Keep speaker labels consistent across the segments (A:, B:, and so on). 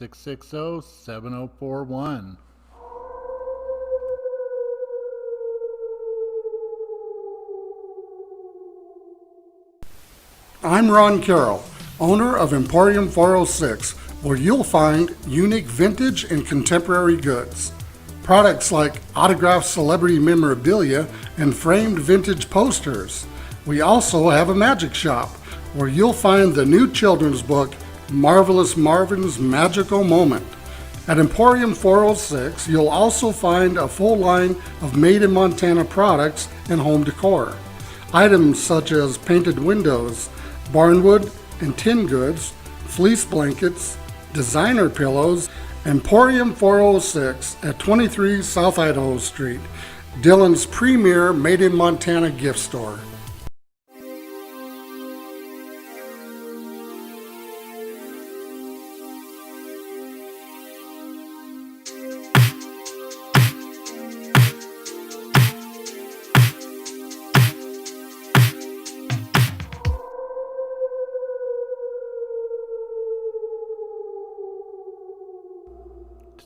A: 660-7041.
B: I'm Ron Carroll, owner of Emporium 406, where you'll find unique vintage and contemporary goods. Products like autographed celebrity memorabilia and framed vintage posters. We also have a magic shop, where you'll find the new children's book, Marvelous Marvin's Magical Moment. At Emporium 406, you'll also find a full line of Made in Montana products and home decor. Items such as painted windows, barnwood and tin goods, fleece blankets, designer pillows. Emporium 406 at 23 South Idaho Street, Dillon's premier Made in Montana gift store.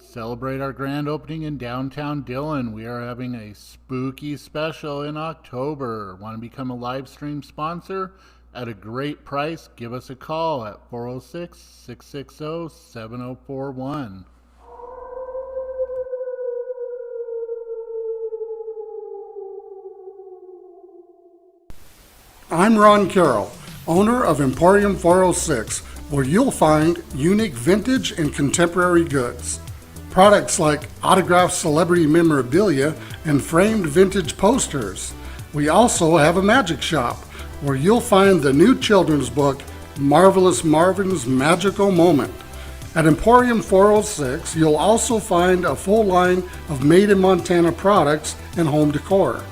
A: Celebrate our grand opening in downtown Dillon. We are having a spooky special in October. Want to become a live stream sponsor at a great price? Give us a call at 406-660-7041.
B: I'm Ron Carroll, owner of Emporium 406, where you'll find unique vintage and contemporary goods. Products like autographed celebrity memorabilia and framed vintage posters. We also have a magic shop, where you'll find the new children's book, Marvelous Marvin's Magical Moment. At Emporium 406, you'll also find a full line of Made in Montana products and home decor.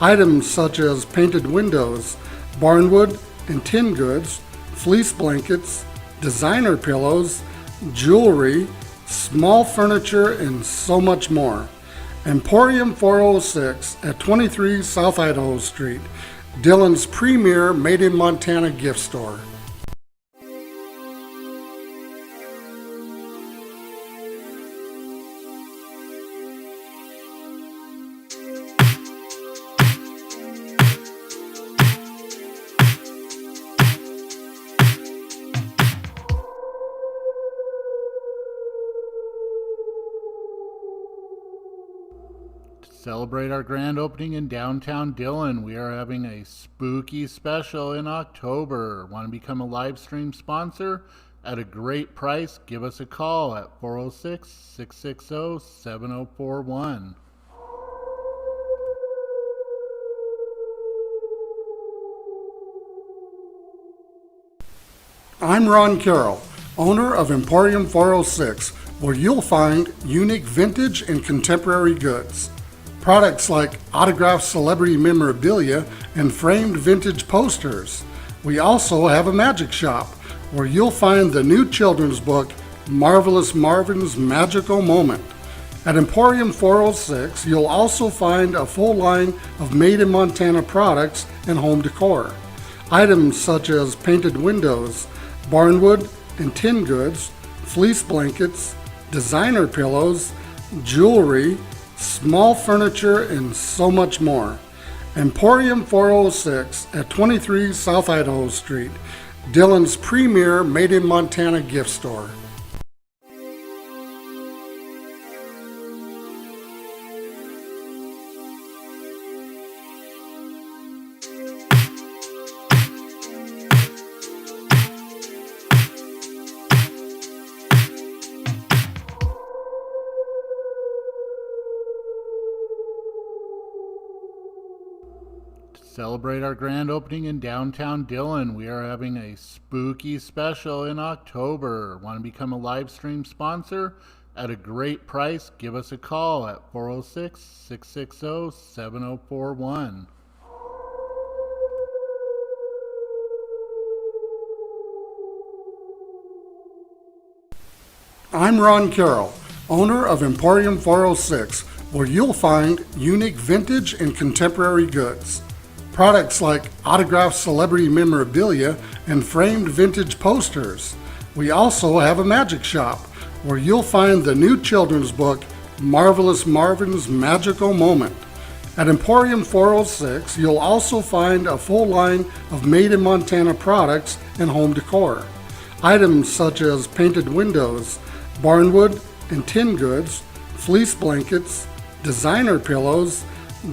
B: Items such as painted windows, barnwood and tin goods, fleece blankets, designer pillows, jewelry, small furniture, and so much more. Emporium 406 at 23 South Idaho Street, Dillon's premier Made in Montana gift store.
A: Celebrate our grand opening in downtown Dillon. We are having a spooky special in October. Want to become a live stream sponsor at a great price? Give us a call at 406-660-7041.
B: I'm Ron Carroll, owner of Emporium 406, where you'll find unique vintage and contemporary goods. Products like autographed celebrity memorabilia and framed vintage posters. We also have a magic shop, where you'll find the new children's book, Marvelous Marvin's Magical Moment. At Emporium 406, you'll also find a full line of Made in Montana products and home decor. Items such as painted windows, barnwood and tin goods, fleece blankets, designer pillows, jewelry, small furniture, and so much more. Emporium 406 at 23 South Idaho Street, Dillon's premier Made in Montana gift store.
A: Celebrate our grand opening in downtown Dillon. We are having a spooky special in October. Want to become a live stream sponsor at a great price? Give us a call at 406-660-7041.
B: I'm Ron Carroll, owner of Emporium 406, where you'll find unique vintage and contemporary goods. Products like autographed celebrity memorabilia and framed vintage posters. We also have a magic shop, where you'll find the new children's book, Marvelous Marvin's Magical Moment. At Emporium 406, you'll also find a full line of made-in-Montana products and home decor. Items such as painted windows, barnwood and tin goods, fleece blankets, designer pillows,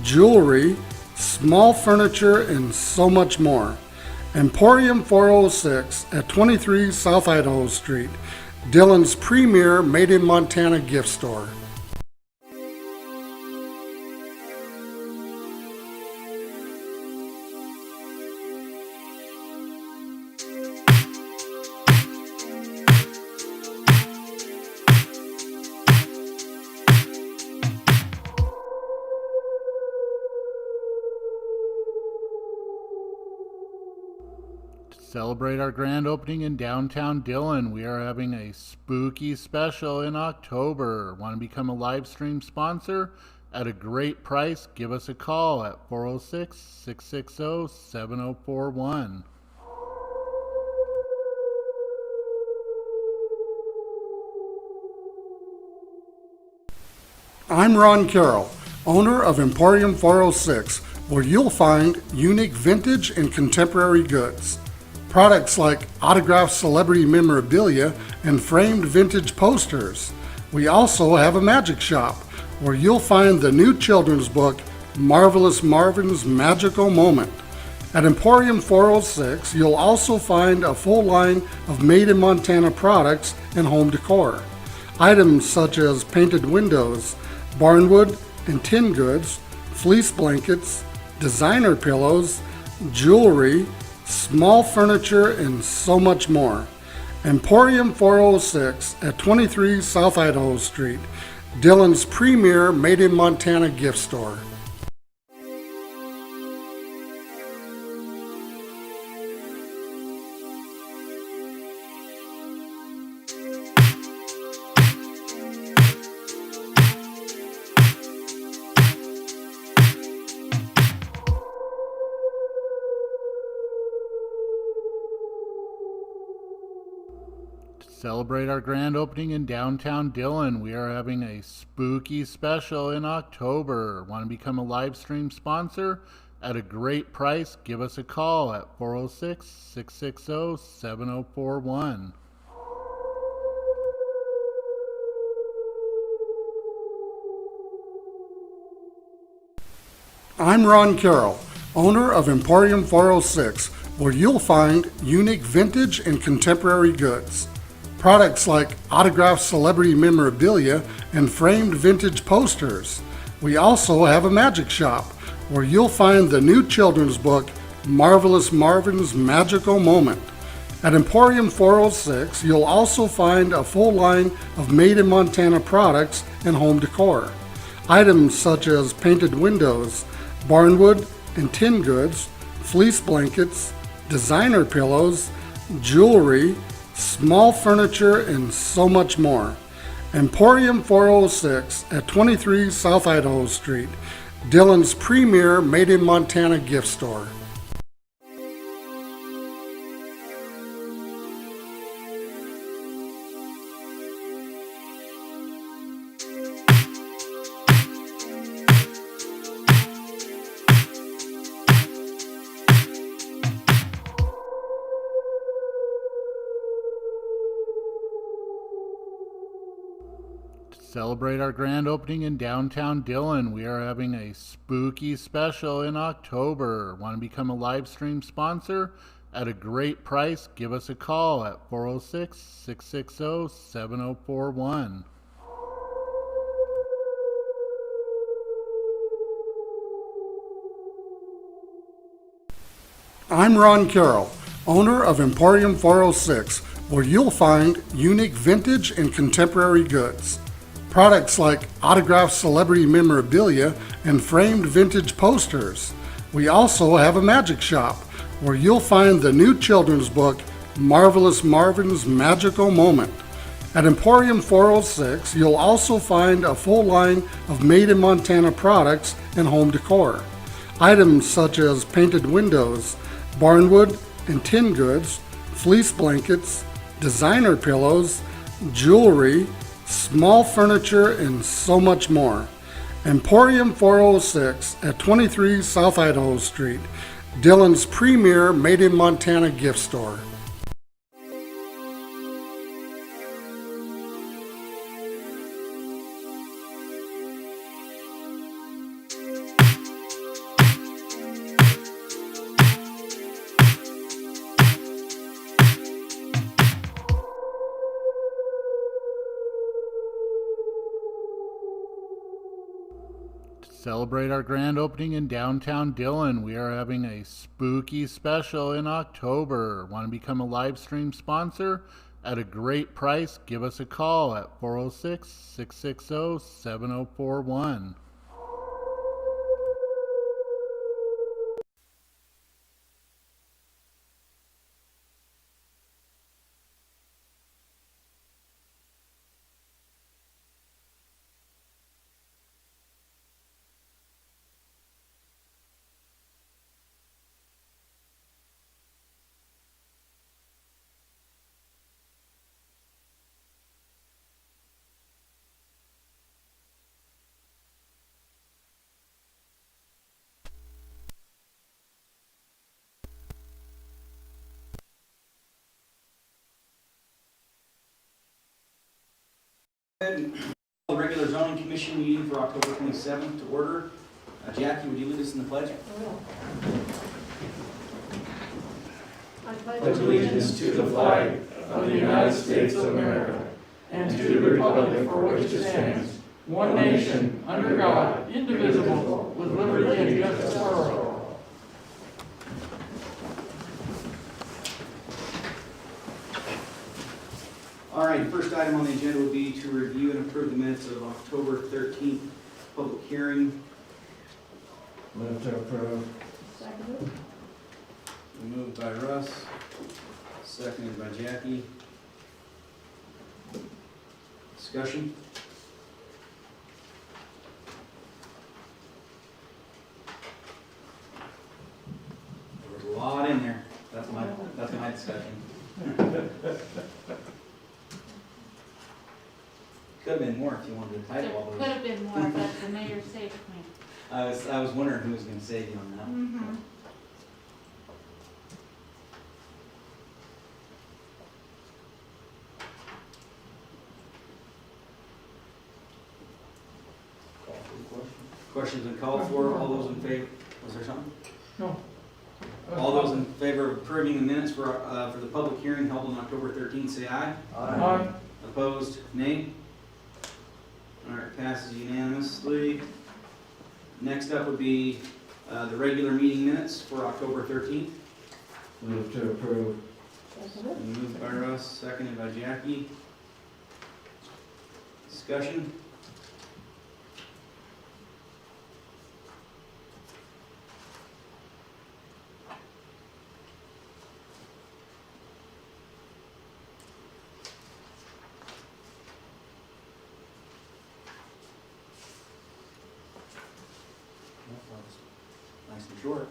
B: jewelry, small furniture, and so much more. Emporium 406 at 23 South Idaho Street, Dillon's premier made-in-Montana gift store.
A: To celebrate our grand opening in downtown Dillon, we are having a spooky special in October. Want to become a live stream sponsor at a great price? Give us a call at 406-660-7041.
B: I'm Ron Carroll, owner of Emporium 406, where you'll find unique vintage and contemporary goods. Products like autographed celebrity memorabilia and framed vintage posters. We also have a magic shop, where you'll find the new children's book, Marvelous Marvin's Magical Moment. At Emporium 406, you'll also find a full line of made-in-Montana products and home decor. Items such as painted windows, barnwood and tin goods, fleece blankets, designer pillows, jewelry, small furniture, and so much more. Emporium 406 at 23 South Idaho Street, Dillon's premier made-in-Montana gift store.
A: To celebrate our grand opening in downtown Dillon, we are having a spooky special in October. Want to become a live stream sponsor at a great price? Give us a call at 406-660-7041.
B: I'm Ron Carroll, owner of Emporium 406, where you'll find unique vintage and contemporary goods. Products like autographed celebrity memorabilia and framed vintage posters. We also have a magic shop, where you'll find the new children's book, Marvelous Marvin's Magical Moment. At Emporium 406, you'll also find a full line of made-in-Montana products and home decor. Items such as painted windows, barnwood and tin goods, fleece blankets, designer pillows, jewelry, small furniture, and so much more. Emporium 406 at 23 South Idaho Street, Dillon's premier made-in-Montana gift store.
A: To celebrate our grand opening in downtown Dillon, we are having a spooky special in October. Want to become a live stream sponsor at a great price? Give us a call at 406-660-7041.
B: I'm Ron Carroll, owner of Emporium 406, where you'll find unique vintage and contemporary goods. Products like autographed celebrity memorabilia and framed vintage posters. We also have a magic shop, where you'll find the new children's book, Marvelous Marvin's Magical Moment. At Emporium 406, you'll also find a full line of made-in-Montana products and home decor. Items such as painted windows, barnwood and tin goods, fleece blankets, designer pillows, jewelry, small furniture, and so much more. Emporium 406 at 23 South Idaho Street, Dillon's premier Made in Montana gift store.
A: To celebrate our grand opening in downtown Dillon, we are having a spooky special in October. Want to become a live stream sponsor at a great price? Give us a call at 406-660-7041.
C: The regular zoning commission meeting for October 27th to order. Jackie, would you lead us in the pledge?
D: I pledge allegiance to the flag of the United States of America and to the republic for which it stands, one nation, under God, indivisible, with liberty and justice for all.
C: All right, first item on the agenda would be to review and approve the minutes of October 13th public hearing.
D: Move to approve.
E: Seconded.
C: Moved by Russ, seconded by Jackie. Discussion? There was a lot in there. That's my discussion. Could have been more if you wanted to type all
E: Could
C: those.
E: have been more, but the mayor saved me.
C: I was wondering who was going to save you on that.
E: Mm-hmm.
C: Questions been called for? All those in favor? Was there something?
D: No.
C: All those in favor of approving the minutes for the public hearing held on October 13th, say aye.
D: Aye.
C: Opposed, nay. All right, passes unanimously. Next up would be the regular meeting minutes for October 13th.
D: Move to approve.
E: Seconded.
C: Moved by Russ, seconded by Jackie. Discussion? Nice and short.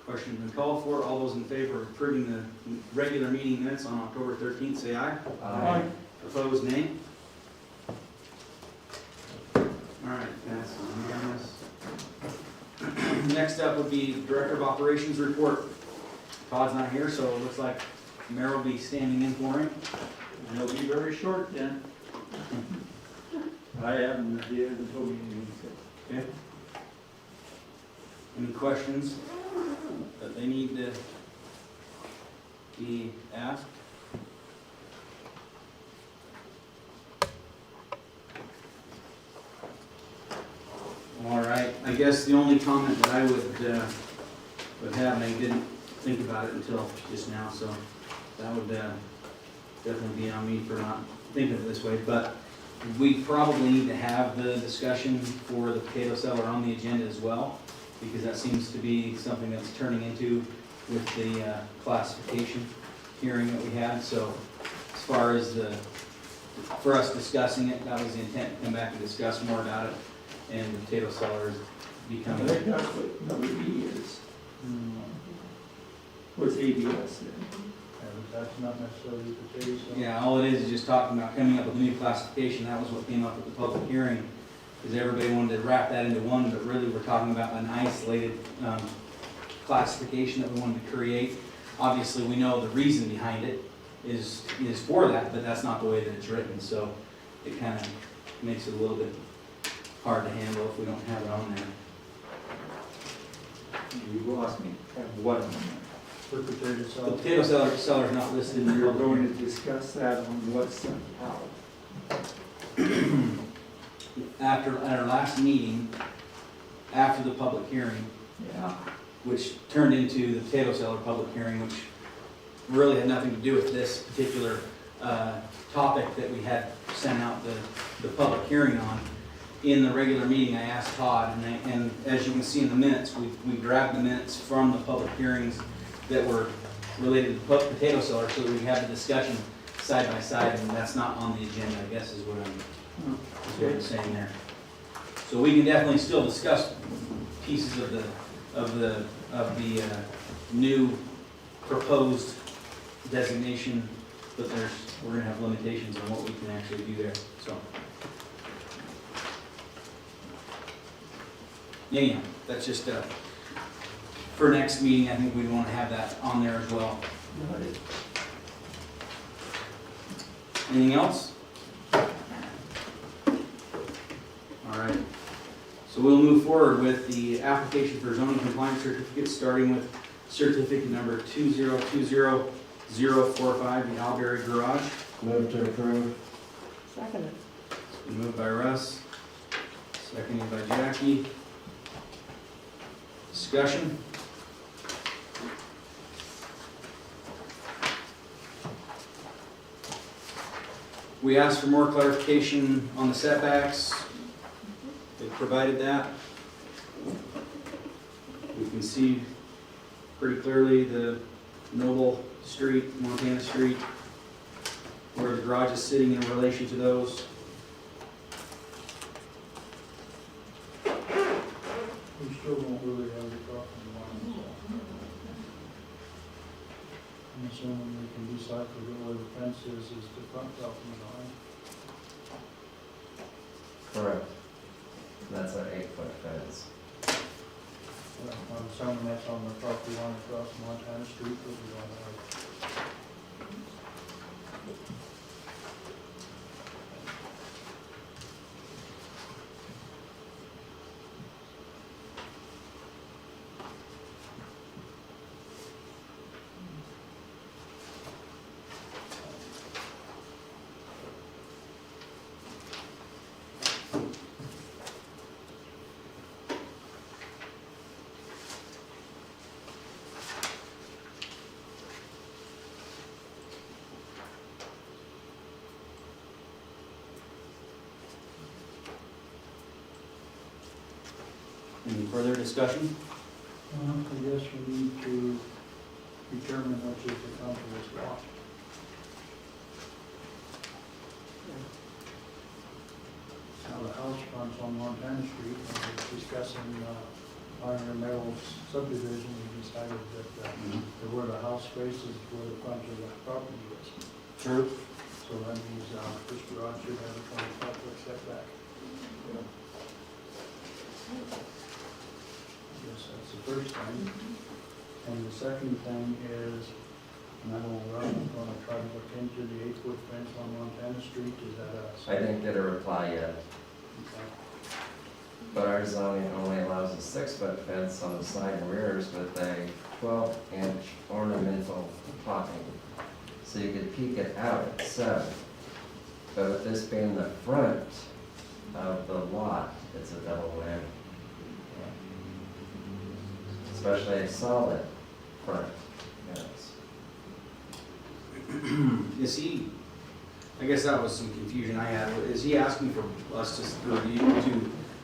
C: Question been called for. All those in favor of approving the regular meeting minutes on October 13th, say aye.
D: Aye.
C: Opposed, nay. All right, passes unanimous. Next up would be Director of Operations report. Todd's not here, so it looks like Mayor will be standing in for him.
F: And it'll be very short then. I haven't reviewed until we
C: Okay. Any questions that they need to be asked? All right, I guess the only comment that I would have, and I didn't think about it until just now, so that would definitely be on me for not thinking of it this way, but we probably need to have the discussion for the potato cellar on the agenda as well, because that seems to be something that's turning into with the classification hearing that we had. So as far as for us discussing it, that was the intent, to come back and discuss more about it, and the potato cellar is
F: I
C: becoming.
F: think that's what WE is. What's ABS then?
G: That's not necessarily potato salad.
C: Yeah, all it is just talking about coming up with a new classification. That was what came up at the public hearing. Because everybody wanted to wrap that into one, but really we're talking about an isolated classification that we wanted to create. Obviously, we know the reason behind it is for that, but that's not the way that it's written. So it kind of makes it a little bit hard to handle if we don't have it on there.
F: You lost me. Have what?
G: For potato
C: The
G: salad.
C: potato seller's not listed in the
F: You're
C: public
F: going
C: hearing.
F: to discuss that on what's how.
C: After, at our last meeting, after the public hearing,
F: Yeah.
C: which turned into the potato seller public hearing, which really had nothing to do with this particular topic that we had sent out the public hearing on. In the regular meeting, I asked Todd, and as you can see in the minutes, we grabbed the minutes from the public hearings that were related to the potato seller, so that we have the discussion side by side, and that's not on the agenda, I guess is what I'm saying there. So we can definitely still discuss pieces of the new proposed designation, but we're gonna have limitations on what we can actually do there, so. Anyhow, that's just, for next meeting, I think we wanna have that on there as well. Anything else? All right. So we'll move forward with the application for zoning compliance certificate, starting with certificate number 2020045, the Alberry Garage.
H: Move to approve.
E: Second.
C: It's been moved by Russ, seconded by Jackie. Discussion? We asked for more clarification on the setbacks. They provided that. We can see pretty clearly the Noble Street, Montana Street, where the garage is sitting in relation to those.
G: We still don't really have the property line, so. I'm assuming we can decipher that where the fence is the front property line.
H: Correct. That's an 8-foot fence.
G: I'm assuming that's on the property line across Montana Street, but we don't have.
C: Any further discussion?
G: I guess we need to determine which is the comfortable spot. Now, the house fronts on Montana Street, and we're discussing Iron and Merrill's subdivision, we decided that where the house faces, where the front of the property is.
C: True.
G: So that means this garage should have a 25-foot setback. I guess that's the first thing. And the second thing is, and I know we're going to try to look into the 8-foot fence on Montana Street, is that us?
H: I didn't get a reply yet, but our zoning only allows a 6-foot fence on the side and rears with a 12-inch ornamental topping. So you could peek it out at 7. But with this being the front of the lot, it's a double whammy. Especially a solid front fence.
C: Is he, I guess that was some confusion I had, is he asking for us to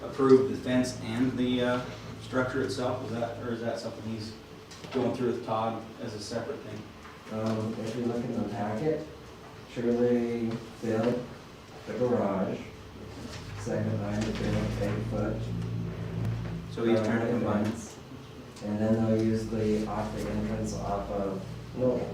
C: approve the fence and the structure itself? Or is that something he's going through with Todd as a separate thing?
H: If you look in the packet, Shirley built the garage, second line to build 8 foot.
C: So he's trying to combine.
H: And then they'll use off the entrance off of Noble.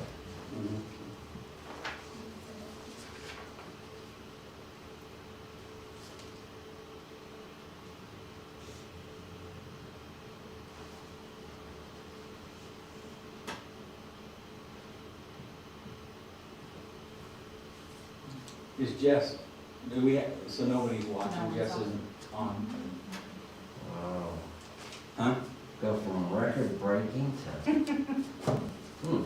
C: Is Jess, so nobody's watching,
E: No,
C: Jess
E: it's on.
C: isn't on,
H: Wow.
C: huh?
H: Go from record breaking to.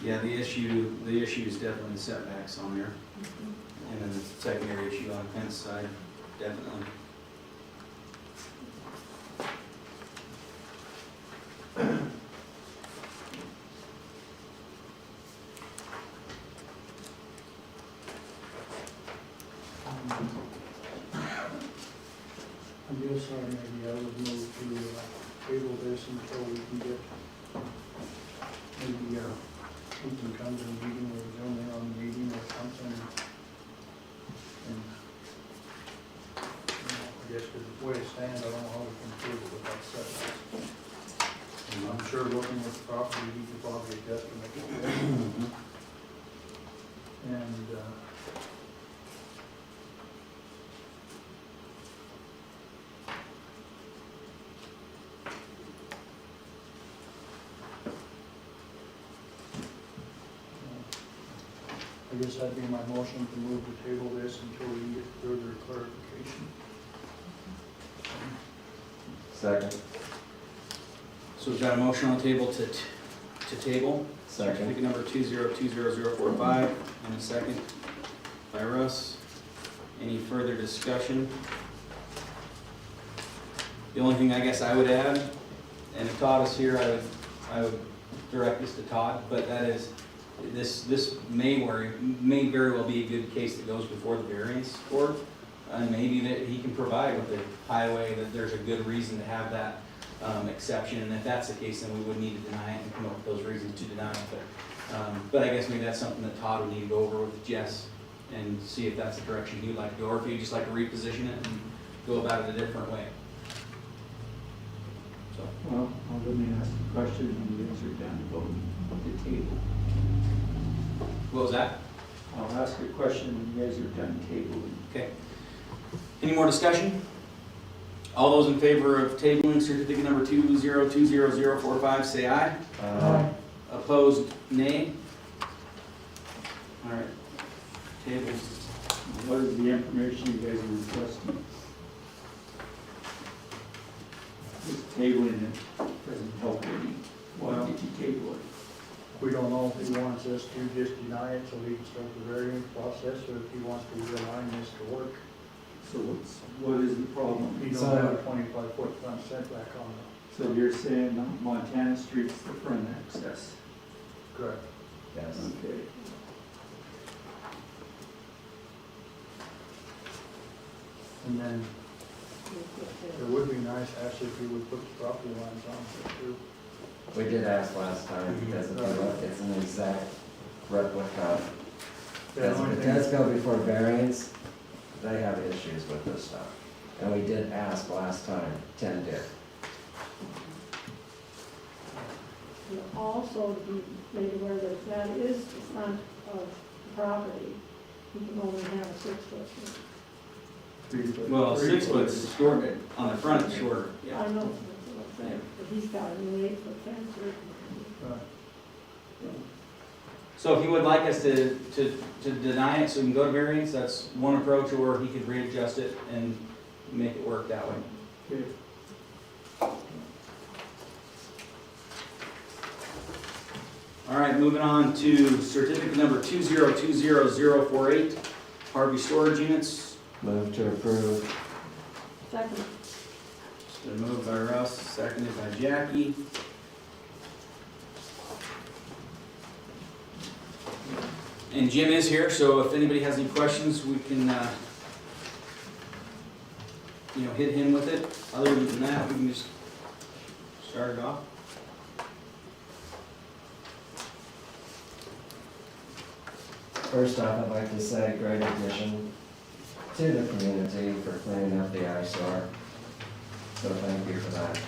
C: Yeah, the issue is definitely the setbacks on there. And then the secondary issue on the fence side, definitely.
G: I guess, or maybe I would move to table this until we can get, maybe, we can come to a meeting or zoom in on the meeting or something. And, I guess the way it stands, I don't know how we can prove it without setbacks. I'm sure looking at the property, you could probably adjust to make it better. And, I guess that'd be my motion to move to table this until we get further clarification.
H: Second.
C: So we've got a motion on the table to table.
H: Second.
C: Certificate number 2020045, and a second by Russ. Any further discussion? The only thing I guess I would add, and if Todd is here, I would direct this to Todd, but that is, this may very well be a good case that goes before the variance court. And maybe that he can provide with the highway that there's a good reason to have that exception, and if that's the case, then we would need to deny it and come up with those reasons to deny it. But I guess maybe that's something that Todd would need to go over with Jess and see if that's the direction he'd like to go, or if he'd just like to reposition it and go about it a different way. So,
F: Well, let me ask the question and you guys are down to vote at the table.
C: what was that?
F: I'll ask a question when you guys are done tabling.
C: Okay. Any more discussion? All those in favor of tabling certificate number 2020045, say aye. Opposed, nay. All right. Tables.
F: What is the information you guys are requesting? Just tabling it doesn't help any. Why did you table it?
G: We don't know if he wants us to just deny it so he can start the variance process, or if he wants to realign this to work.
F: So what is the problem?
G: He don't have a 25-foot front setback on it.
F: So you're saying Montana Street's the front access?
G: Correct.
H: Yes.
F: Okay.
G: And then it would be nice actually if he would put the property lines on it too.
H: We did ask last time, because if you look, it's an exact replica.
G: The
H: If
G: only
H: it
G: thing-
H: does go before variance, they have issues with this stuff. And we did ask last time, 10 did.
E: And also to be made aware that if that is the front of the property, you can only have a 6-foot.
F: 3 foot.
C: Well,
F: 3
C: 6
F: foot.
C: foot's shorter, on the front it's shorter,
E: I
C: yeah.
E: know, that's what I'm saying, but he's got a new 8-foot fence.
G: Right.
C: So if you would like us to deny it so we can go to variance, that's one approach, or he could readjust it and make it work that way.
F: Okay.
C: All right, moving on to certificate number 2020048, Harvey Storage Units.
H: Move to approve.
E: Second.
C: It's been moved by Russ, seconded by Jackie. And Jim is here, so if anybody has any questions, we can, hit him with it. Other than that, we can just start it off.
H: First off, I'd like to say great addition to the community for cleaning up the eyesore. So thank you for that.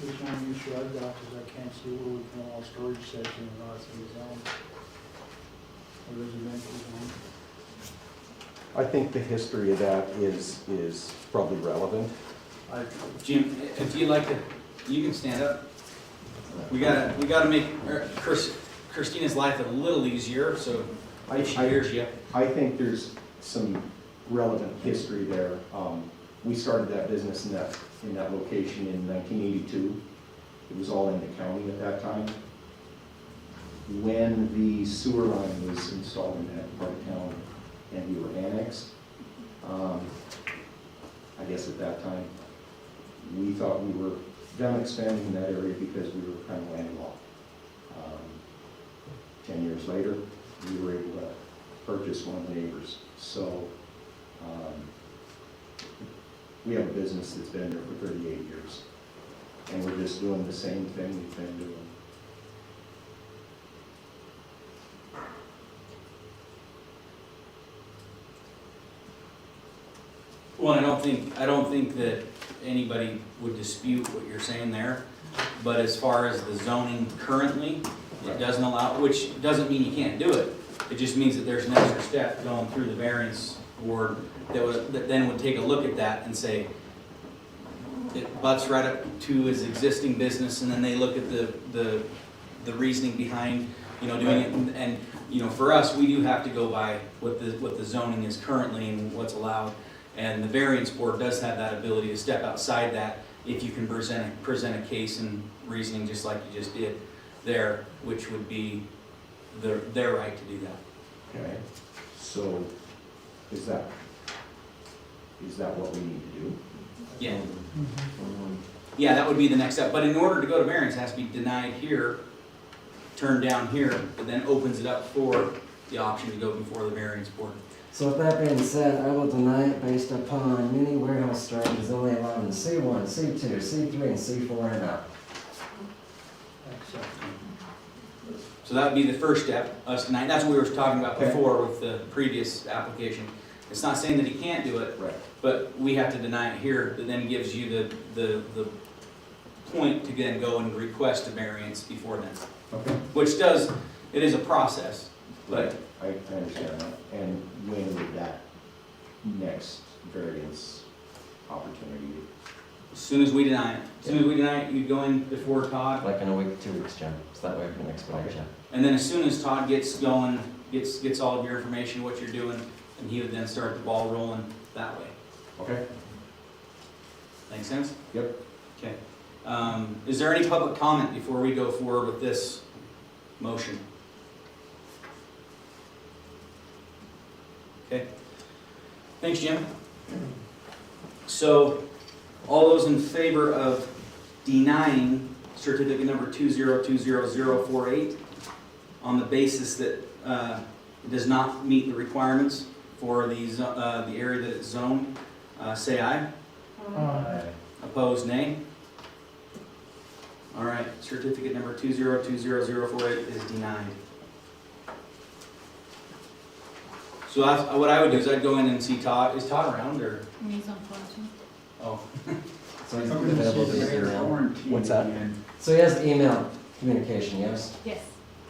G: Which one you shrugged off, because I can't see where we can all storage section in R3 zone. Or residential zone.
I: I think the history of that is probably relevant.
C: Jim, if you'd like to, you can stand up. We gotta make Christina's life a little easier, so if she hears you.
I: I think there's some relevant history there. We started that business in that location in 1982. It was all in the county at that time. When the sewer line was installed in that part of town and we were annexed, I guess at that time, we thought we were done expanding in that area because we were kind of landlocked. 10 years later, we were able to purchase one of the neighbors. So we have a business that's been there for 38 years. And we're just doing the same thing we've been doing.
C: Well, I don't think that anybody would dispute what you're saying there, but as far as the zoning currently, it doesn't allow, which doesn't mean you can't do it. It just means that there's an extra step going through the variance board that then would take a look at that and say, it butts right up to his existing business, and then they look at the reasoning behind, doing it, and for us, we do have to go by what the zoning is currently and what's allowed. And the variance board does have that ability to step outside that if you can present a case and reasoning just like you just did there, which would be their right to do that.
I: Okay. So is that what we need to do?
C: Yeah. Yeah, that would be the next step. But in order to go to variance, it has to be denied here, turned down here, but then opens it up for the option to go before the variance board.
H: So with that being said, I will deny it based upon mini warehouse storage is only allowed in C1, C2, C3, and C4 and up.
C: So that would be the first step, us denying. That's what we were talking about before with the previous application. It's not saying that he can't do it,
I: Right.
C: but we have to deny it here. That then gives you the point to then go and request a variance before then.
I: Okay.
C: Which does, it is a process, but
I: I understand that. And when would that next variance opportunity?
C: as soon as we deny it, you go in before Todd.
H: Like in a week, 2 weeks, Jim, so that way we can expedite you.
C: And then as soon as Todd gets going, gets all of your information, what you're doing, and he would then start the ball rolling that way.
I: Okay.
C: Make sense?
I: Yep.
C: Okay. Is there any public comment before we go forward with this motion? Okay. Thanks, Jim. So, all those in favor of denying certificate number 2020048 on the basis that it does not meet the requirements for the area that it's zoned, say aye. Opposed, nay. All right, certificate number 2020048 is denied. So what I would do is I'd go in and see Todd. Is Todd around or?
J: He's on phone
C: Oh,
H: So he's
F: I'm gonna
H: available
F: see
H: via
F: the
H: email.
F: quarantine
H: What's that?
F: again.
H: So he has email communication, yes?
J: too. Yes.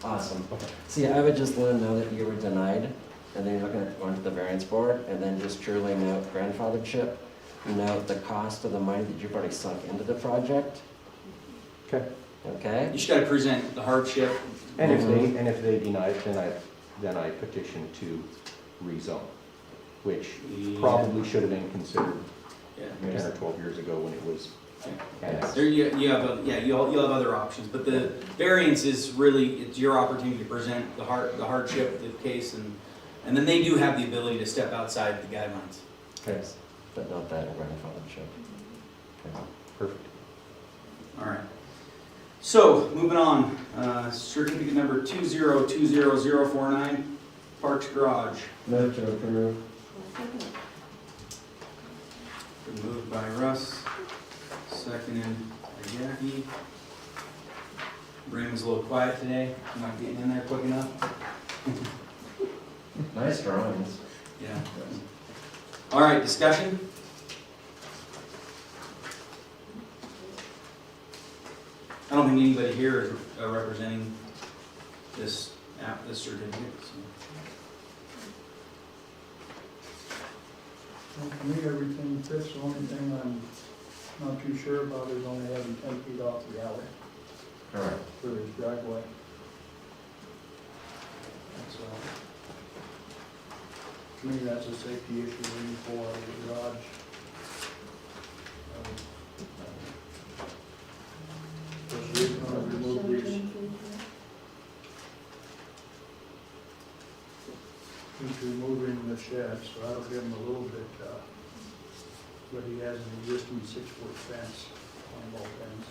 H: Awesome. See, I would just let him know that you were denied, and then you're looking at going to the variance board, and then just truly note grandfathership, note the cost of the money that you've already sunk into the project.
I: Okay.
H: Okay?
C: you just gotta present the hardship.
I: And if they deny it, then I petition to rezone, which probably should have been considered
C: Yeah.
I: 10 or 12 years ago when it was annexed.
C: There you have you'll have other options, but the variance is really, it's your opportunity to present the hardship, the case, and then they do have the ability to step outside the guidelines.
H: Okay. But note that grandfathership. Okay.
I: Perfect.
C: All right. So, moving on, certificate number 2020049, Parks Garage.
H: Move to approve.
C: Been moved by Russ, seconded by Jackie. Raymond's a little quiet today, not getting in there quick enough.
H: Nice drawings.
C: Yeah. All right, discussion? I don't think anybody here is representing this certificate, so.
G: Well, to me, everything fits. The only thing I'm not too sure about is only having 10 feet off the alley
H: Correct.
G: for his driveway. That's, to me, that's a safety issue when you pull out of the garage. Especially if you want to remove these, he's removing the shed, so that'll give him a little bit, but he has an existing 6-foot fence on both ends.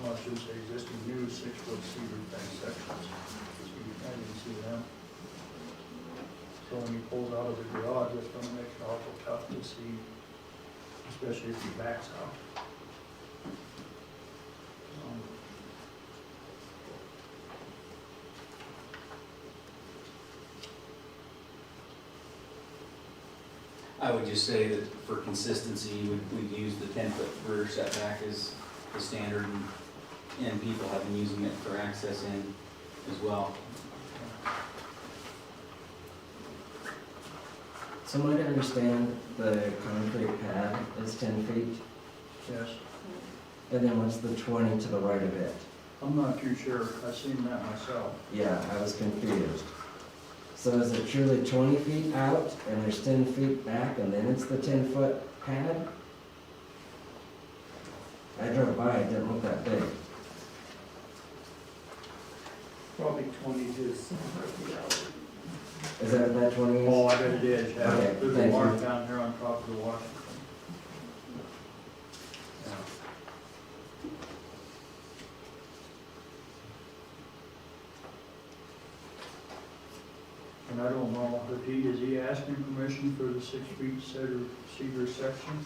G: No, I should say existing new 6-foot cedar fence sections, so you can't even see them. So when he pulls out of the garage, it's gonna make it awful tough to see, especially if he backs out.
C: I would just say that for consistency, we'd use the 10-foot rear setback as the standard, and people have been using it for access in as well.
H: So might I understand the concrete pad is 10 feet,
G: Yes,
H: and then what's the 20 to the right of it?
G: I'm not too sure, I've seen that myself.
H: Yeah, I was confused. So is it truly 20 feet out, and there's 10 feet back, and then it's the 10-foot pad? I drove by, it didn't look that big.
F: Probably 20 to
H: Is that what that 20 is?
G: Oh, I bet it is, yeah.
H: Okay,
G: There's a
H: thank
G: mark
H: you.
G: down here on top of the Washington. Yeah. And I don't know, is he asking permission for the 6 feet cedar section?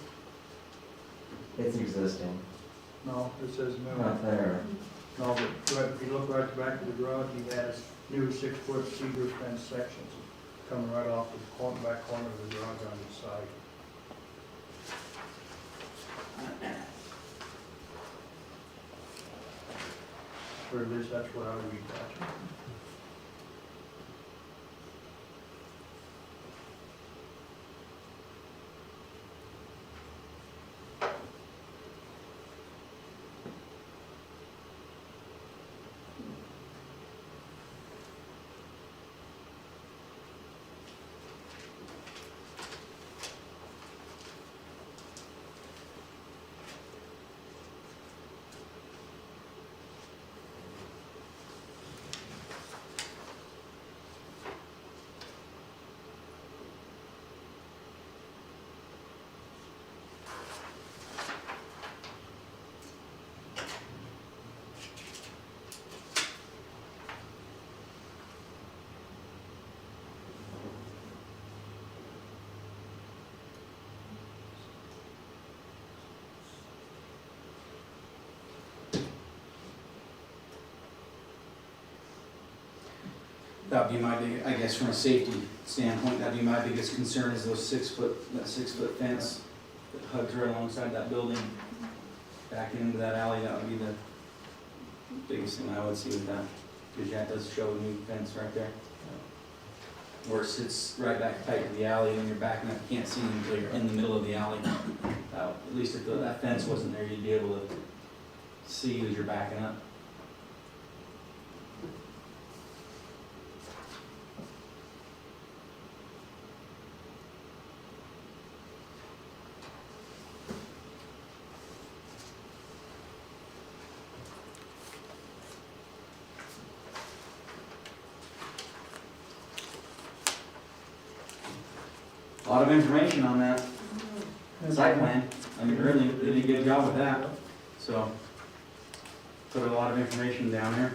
H: It's existing.
G: No, it says no.
H: Not there.
G: No, but if you look right at the back of the garage, he has new 6-foot cedar fence sections coming right off the back corner of the garage on the side. Or at least that's what I would read that.
C: That'd be my big, I guess from a safety standpoint, that'd be my biggest concern is those that 6 foot fence that hugs right alongside that building. Back into that alley, that would be the biggest thing I would see with that. Because that does show a new fence right there. Where it sits right back tight to the alley and you're backing up, you can't see until you're in the middle of the alley. At least if that fence wasn't there, you'd be able to see as you're backing up. A lot of information on that site plan. I mean, really did a good job with that. So, put a lot of information down there.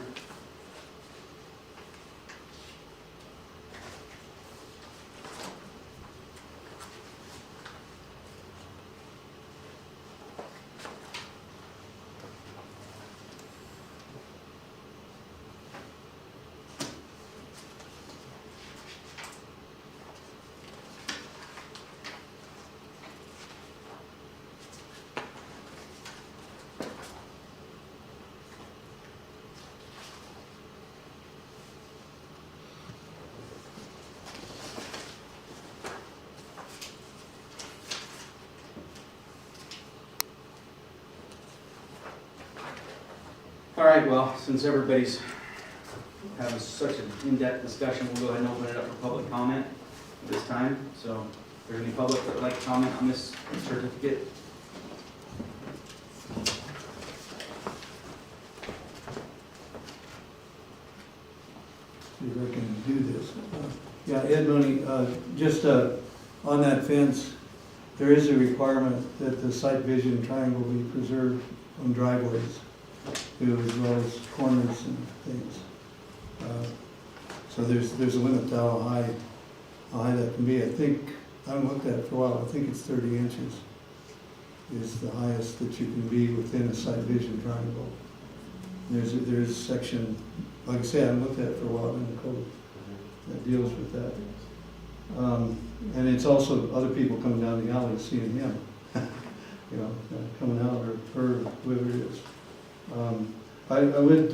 C: All right, well, since everybody's having such an in-depth discussion, we'll go ahead and open it up for public comment at this time. So, if there's any public that would like to comment on this certificate?
G: See if I can do this. Yeah, Ed Mooney, just on that fence, there is a requirement that the sight vision triangle be preserved on driveways, too, as well as corners and things. So there's a limit to how high that can be. I think, I haven't looked at it for a while, I think it's 30 inches is the highest that you can be within a sight vision triangle. There's a section, like I say, I haven't looked at it for a while in the code that deals with that. And it's also other people coming down the alley seeing him, you know, coming out, or whoever it is. I would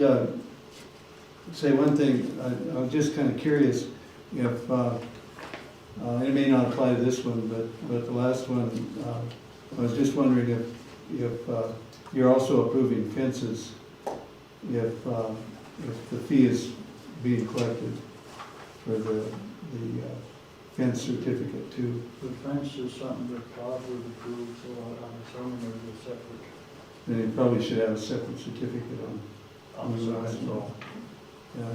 G: say one thing. I was just kind of curious if, it may not apply to this one, but the last one, I was just wondering if you're also approving fences, if the fee is being collected for the fence certificate too. The fence is something that Todd would approve, so I'm assuming there's a separate. Then you probably should have a separate certificate on the side, so. Yeah,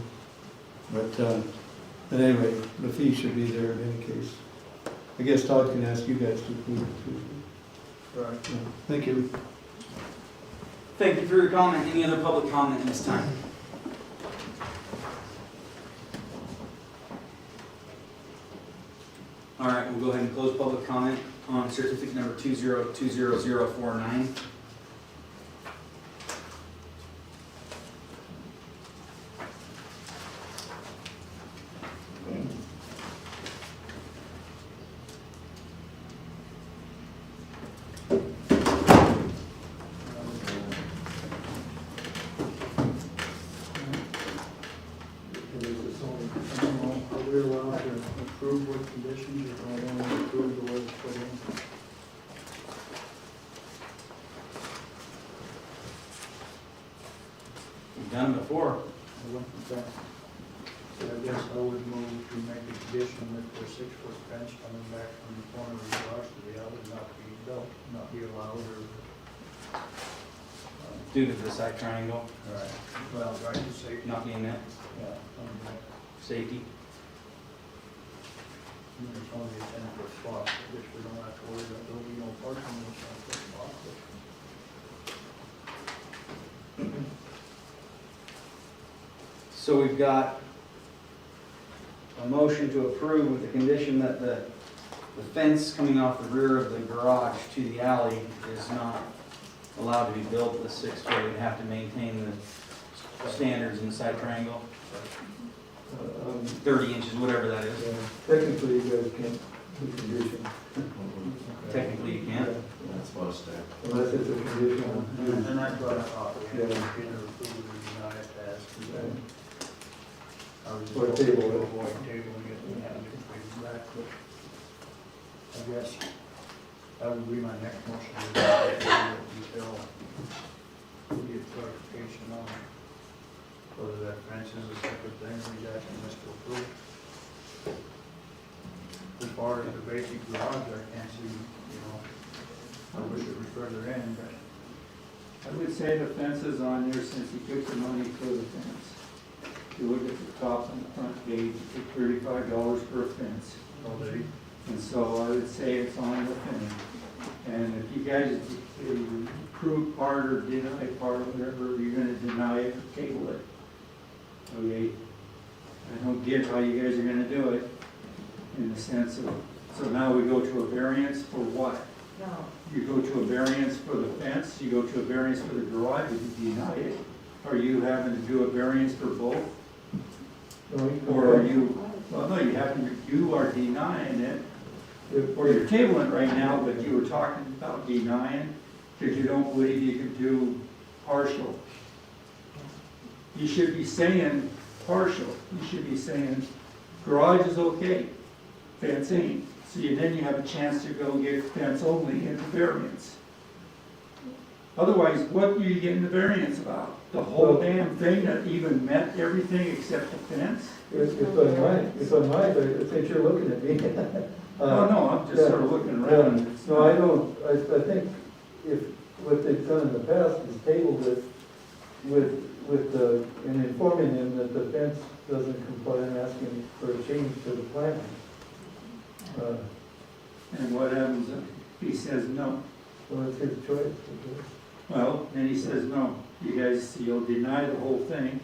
G: but anyway, the fee should be there in any case. I guess Todd can ask you guys to approve it too. Right. Yeah. Thank you.
C: Thank you for your comment. Any other public comment at this time? All right, we'll go ahead and close public comment on certificate number 2020049.
G: Are we allowed to approve with conditions, or do I only approve the way it's put in?
C: We've done it before.
G: I went with that. So I guess I would move to make a condition that the 6-foot fence coming back from the corner of the garage to the alley not be built, not be allowed, or.
C: Due to the side triangle,
G: Right. Well, right, to safety.
C: not being met,
G: Yeah.
C: safety.
G: There's only a 10-foot spot, I guess we don't have to worry about, there'll be no parking in the 10-foot spot.
C: So we've got a motion to approve with the condition that the fence coming off the rear of the garage to the alley is not allowed to be built at the 6 foot. We'd have to maintain the standards in the side triangle. 30 inches, whatever that is.
F: Technically, you guys can't do condition.
C: Technically, you can't.
H: Not supposed to.
F: Unless it's a condition.
G: And that's what I thought, we had to
F: Yeah.
G: either approve it or deny it as presented. I was just
F: Or
G: hoping
F: table
G: to
F: it.
G: avoid tabling it and having it bring back, but I guess that would be my next motion. Is that detail, we get clarification on whether that fence is a separate thing, or he's asking us to approve. As far as the basic garage, I can't see, you know, I wish it was further in, but
F: I would say the fence is on there since he took the money for the fence. If you look at the top and the front page, it's $35 per fence.
G: already.
F: And so I would say it's on the thing. And if you guys approve part or deny part, whatever, you're gonna deny it or table it. Okay? I don't get how you guys are gonna do it in the sense of, so now we go to a variance for what?
J: No,
F: You go to a variance for the fence, you go to a variance for the garage, if you deny it. Are you having to do a variance for both? Or are you, well, no, you are denying it, or you're tabling it right now, but you were talking about denying, because you don't believe you can do partial. You should be saying partial, you should be saying garage is okay, fence ain't. So then you have a chance to go get fence only into variance. Otherwise, what are you getting the variance about? The whole damn thing that even met everything except the fence?
K: It's on mine, but I think you're looking at me.
F: No, I'm just sort of looking around. and it's
K: No, I
F: not-
K: don't, I think if, what they've done in the past is tabled it and informing them that the fence doesn't comply and asking for a change to the plan.
F: And what happens if he says no?
K: So it's his choice. I guess.
F: Well, then he says no. You guys, you'll deny the whole thing.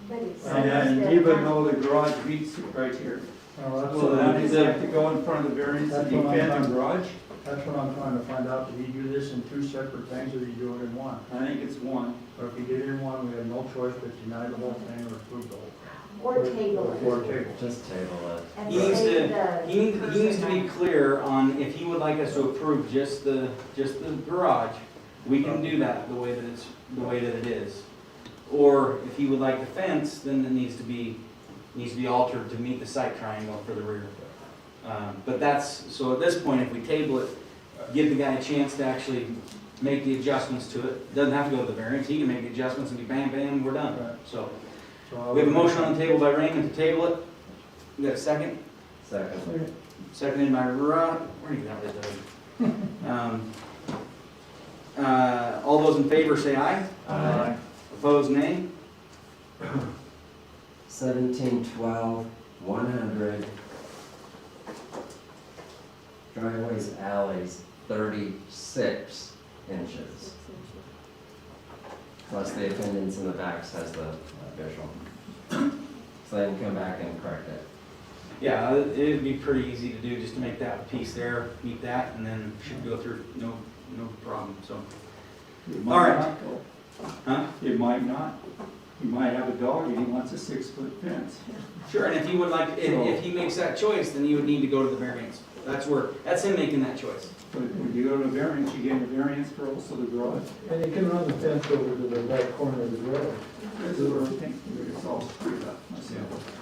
J: but it says
F: And
J: that.
F: even though the garage meets the criteria.
G: Well, that's
F: So
G: what
F: now
G: I
F: does he have to go in front of the variance and
G: That's what I'm
F: defend the
G: trying-
F: garage?
G: That's what I'm trying to find out, did he do this in two separate things, or did he do it in one?
F: I think it's one.
G: Or if he did it in one, we have no choice but to deny the whole thing or approve the whole
J: Or table
G: thing.
J: it.
G: Or table.
H: Just table it.
J: And
C: He needs
J: say
C: to,
J: the
C: he needs to be
J: person
C: clear on if he would like us to approve just the garage, we can do that the way that it is. Or if he would like the fence, then it needs to be altered to meet the site triangle for the rear. But so at this point, if we table it, give the guy a chance to actually make the adjustments to it. Doesn't have to go to the variance, he can make the adjustments and be bam, bam, we're done.
G: Right.
C: So,
G: So I
C: we have a
G: would-
C: motion on the table by Raymond to table it. We got a second?
H: Second.
C: Seconded by Rod. Where do you got this? All those in favor say aye.
G: Aye.
C: Opposed, nay.
H: 1712, 100. Driveways, alleys, 36 inches. Plus the appendix in the back says the visual. So they can come back and correct it.
C: Yeah, it'd be pretty easy to do, just to make that piece there, meet that, and then should go through, no problem, so.
F: It
C: All
F: might
C: right.
F: not go.
C: Huh?
F: It might not. He might have a dog and he wants a 6-foot fence.
C: Sure, and if he would like, if he makes that choice, then he would need to go to the variance. That's him making that choice.
F: But when you go to a variance, you get a variance for also the garage.
K: And you can run the fence over to the back corner of the garage.
F: This is where I think it's all screwed up myself.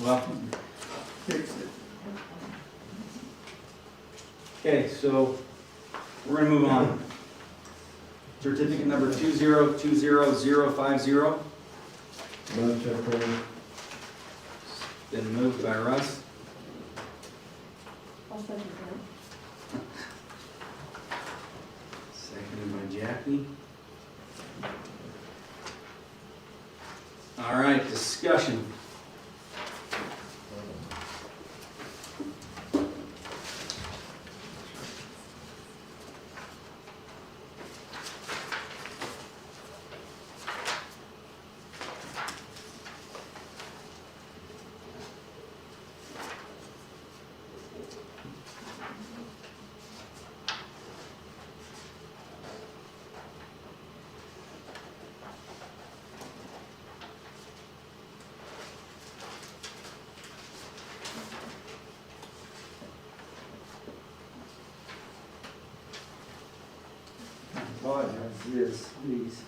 C: Well,
F: Fix it.
C: okay, so we're gonna move on. Certificate number 2020050.
K: Move to approve.
C: Been moved by Russ,
E: I'll second that.
C: seconded by Jackie. All right, discussion.
K: this, these.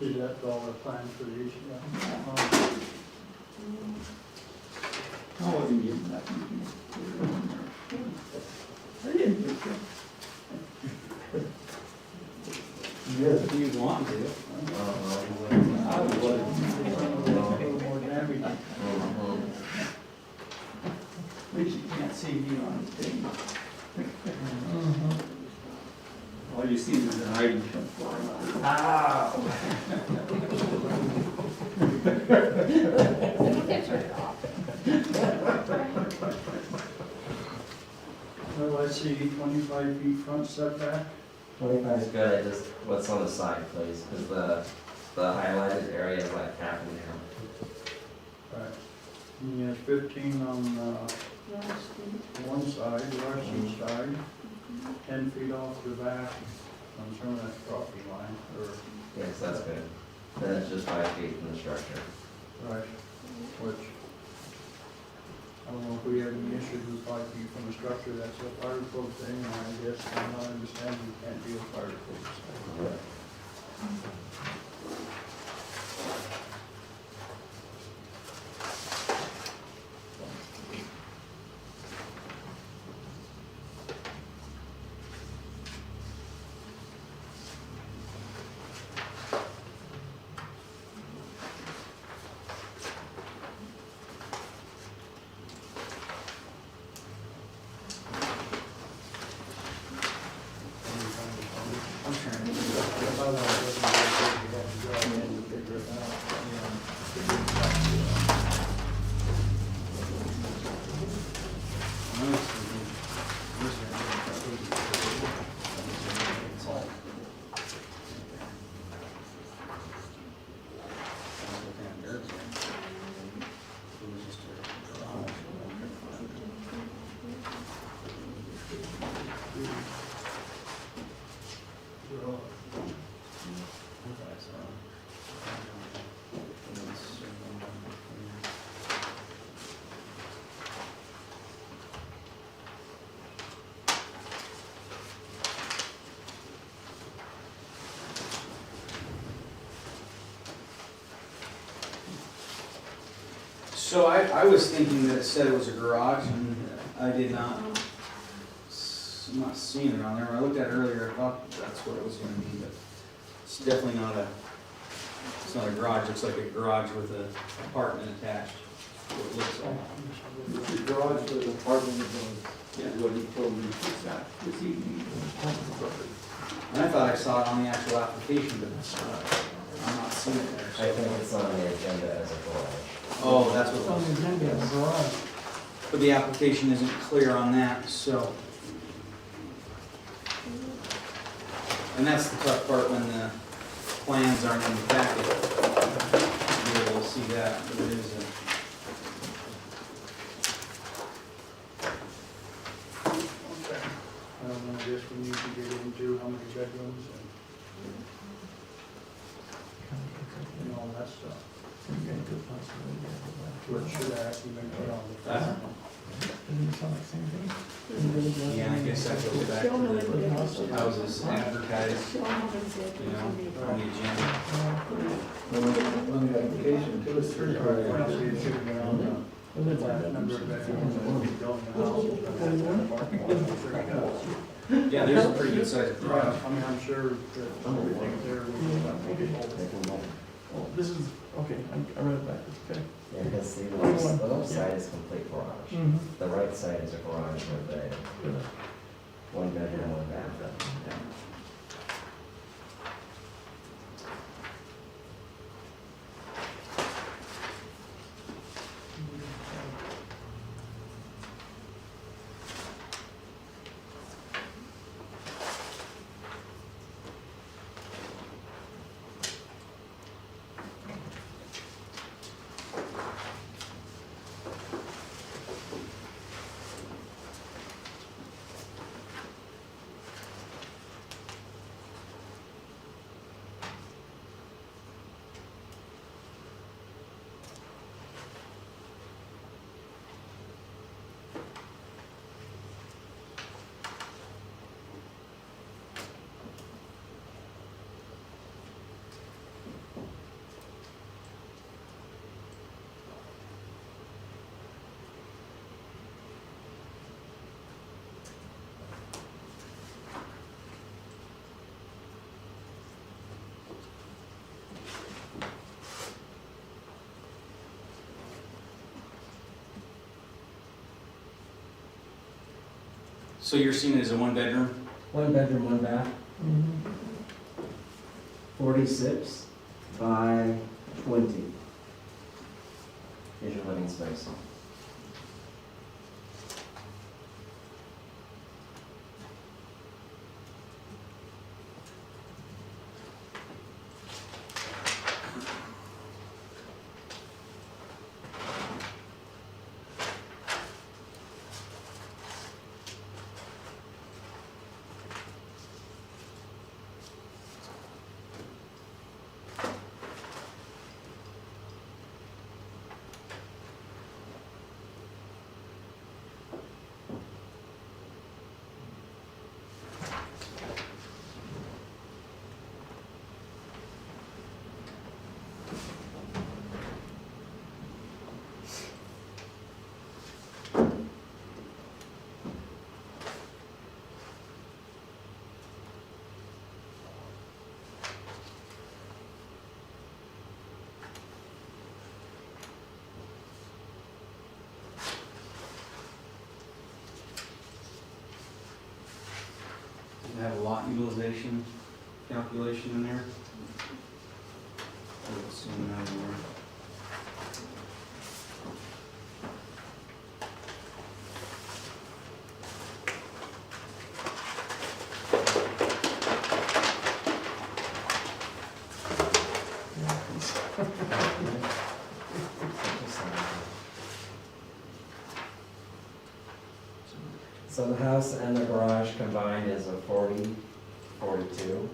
G: Is that all the plans for these?
F: I wasn't getting that.
K: I didn't think so.
F: Yes, if you want to.
H: Uh-huh.
F: I would.
K: A little more damage.
H: Mhm.
F: At least you can't see me on the thing. All you see is an item come flying out.
G: Well, I see 25 feet front setback.
H: 25 is good, I just, what's on the side, please, because the highlighted area is like half an inch.
G: Right. And you have 15 on one side, the western side, 10 feet off the back on some of that property line, or,
H: Yes, that's good. Then it's just 5 feet from the structure.
G: right, which, I don't know if we have any issues with 5 feet from the structure, that's a fire code thing, and I guess I'm not understanding you can't be a fire code.
C: I'm trying to. So I was thinking that it said it was a garage, and I did not, I'm not seeing it on there. When I looked at it earlier, I thought that's what it was gonna be, but it's definitely not a, it's not a garage. It looks like a garage with an apartment attached. That's what it looks like.
K: It's a garage with an apartment
F: Yeah.
K: is what he told me this evening.
C: And I thought I saw it on the actual application, but I'm not seeing it there.
H: I think it's on the agenda as a garage.
C: Oh, that's what
K: It's
C: it
K: on
C: was.
K: the agenda, in the garage.
C: But the application isn't clear on that, so. And that's the tough part when the plans aren't in the packet. You're able to see that, but it is a.
G: I guess we need to get into how many bedrooms and all that stuff. What should I actually make it on the
C: That- Yeah, I guess that goes back to the houses advertised, you know, on the agenda.
K: On the application, too, it's three.
G: Well, see, it should have been on the flat number of bedrooms that we built in the house.
C: Yeah, there's a pretty good sized garage.
G: I mean, I'm sure that everything there will be.
K: Oh, this is, okay, I read it backwards, okay.
H: Yeah, because the left side is complete garage.
K: Mm-hmm.
H: The right side is a garage with a one bedroom, one bathroom.
C: So you're seeing it as a one-bedroom?
H: 1 bedroom, 1 bath, 46 by 20 is your living space.
C: Does it have a lot utilization calculation in there? I'll assume that in there.
H: So the house and the garage combined is a 40, 42.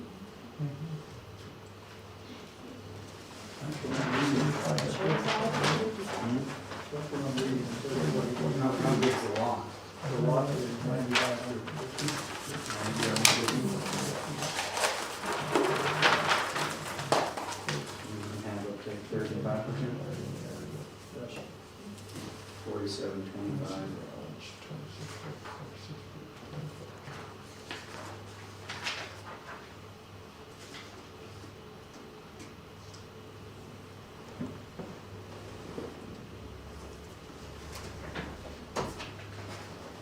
C: How big's the lot?
G: The lot is 9,500.
C: Have up to 35%? 47.25.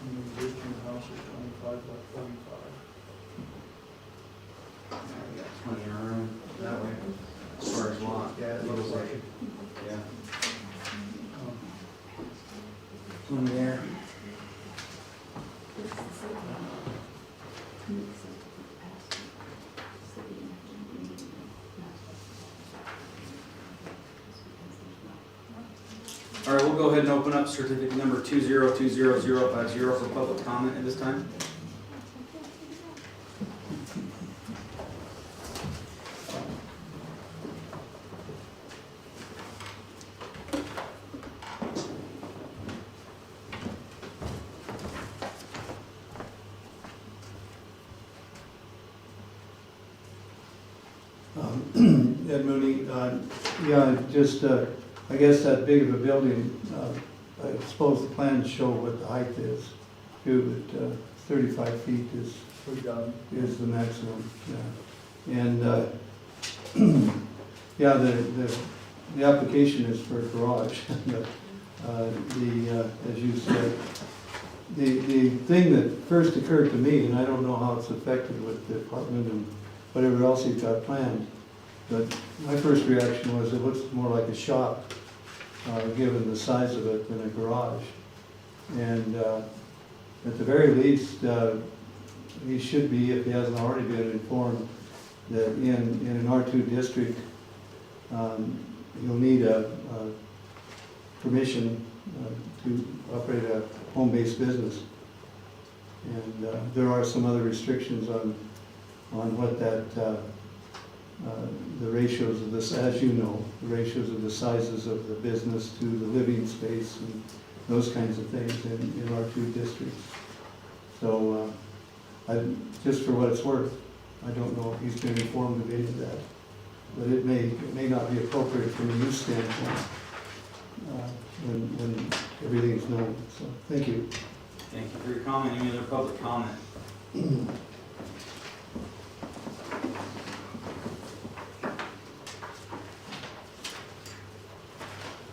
G: And the addition house is 25 by 45.
C: We got plenty of room that way, as far as lot.
G: Yeah, it looks like it.
C: Yeah. Plenty there. All right, we'll go ahead and open up certificate number 2020050 for public comment at this time.
L: Ed Mooney, yeah, just, I guess that big of a building, I suppose the plans show what the height is, too, but 35 feet is the maximum, yeah. And, yeah, the application is for a garage, but as you said, the thing that first occurred to me, and I don't know how it's affected with the apartment and whatever else you've got planned, but my first reaction was it looks more like a shop, given the size of it, than a garage. And at the very least, he should be, if he hasn't already been informed, that in an R2 district, you'll need a permission to operate a home-based business. And there are some other restrictions on what that the ratios of this, as you know, the ratios of the sizes of the business to the living space and those kinds of things in R2 districts. So, just for what it's worth, I don't know if he's been informed of any of that, but it may not be appropriate from a use standpoint when everything's known. So, thank you.
C: Thank you for your comment. Any other public comment?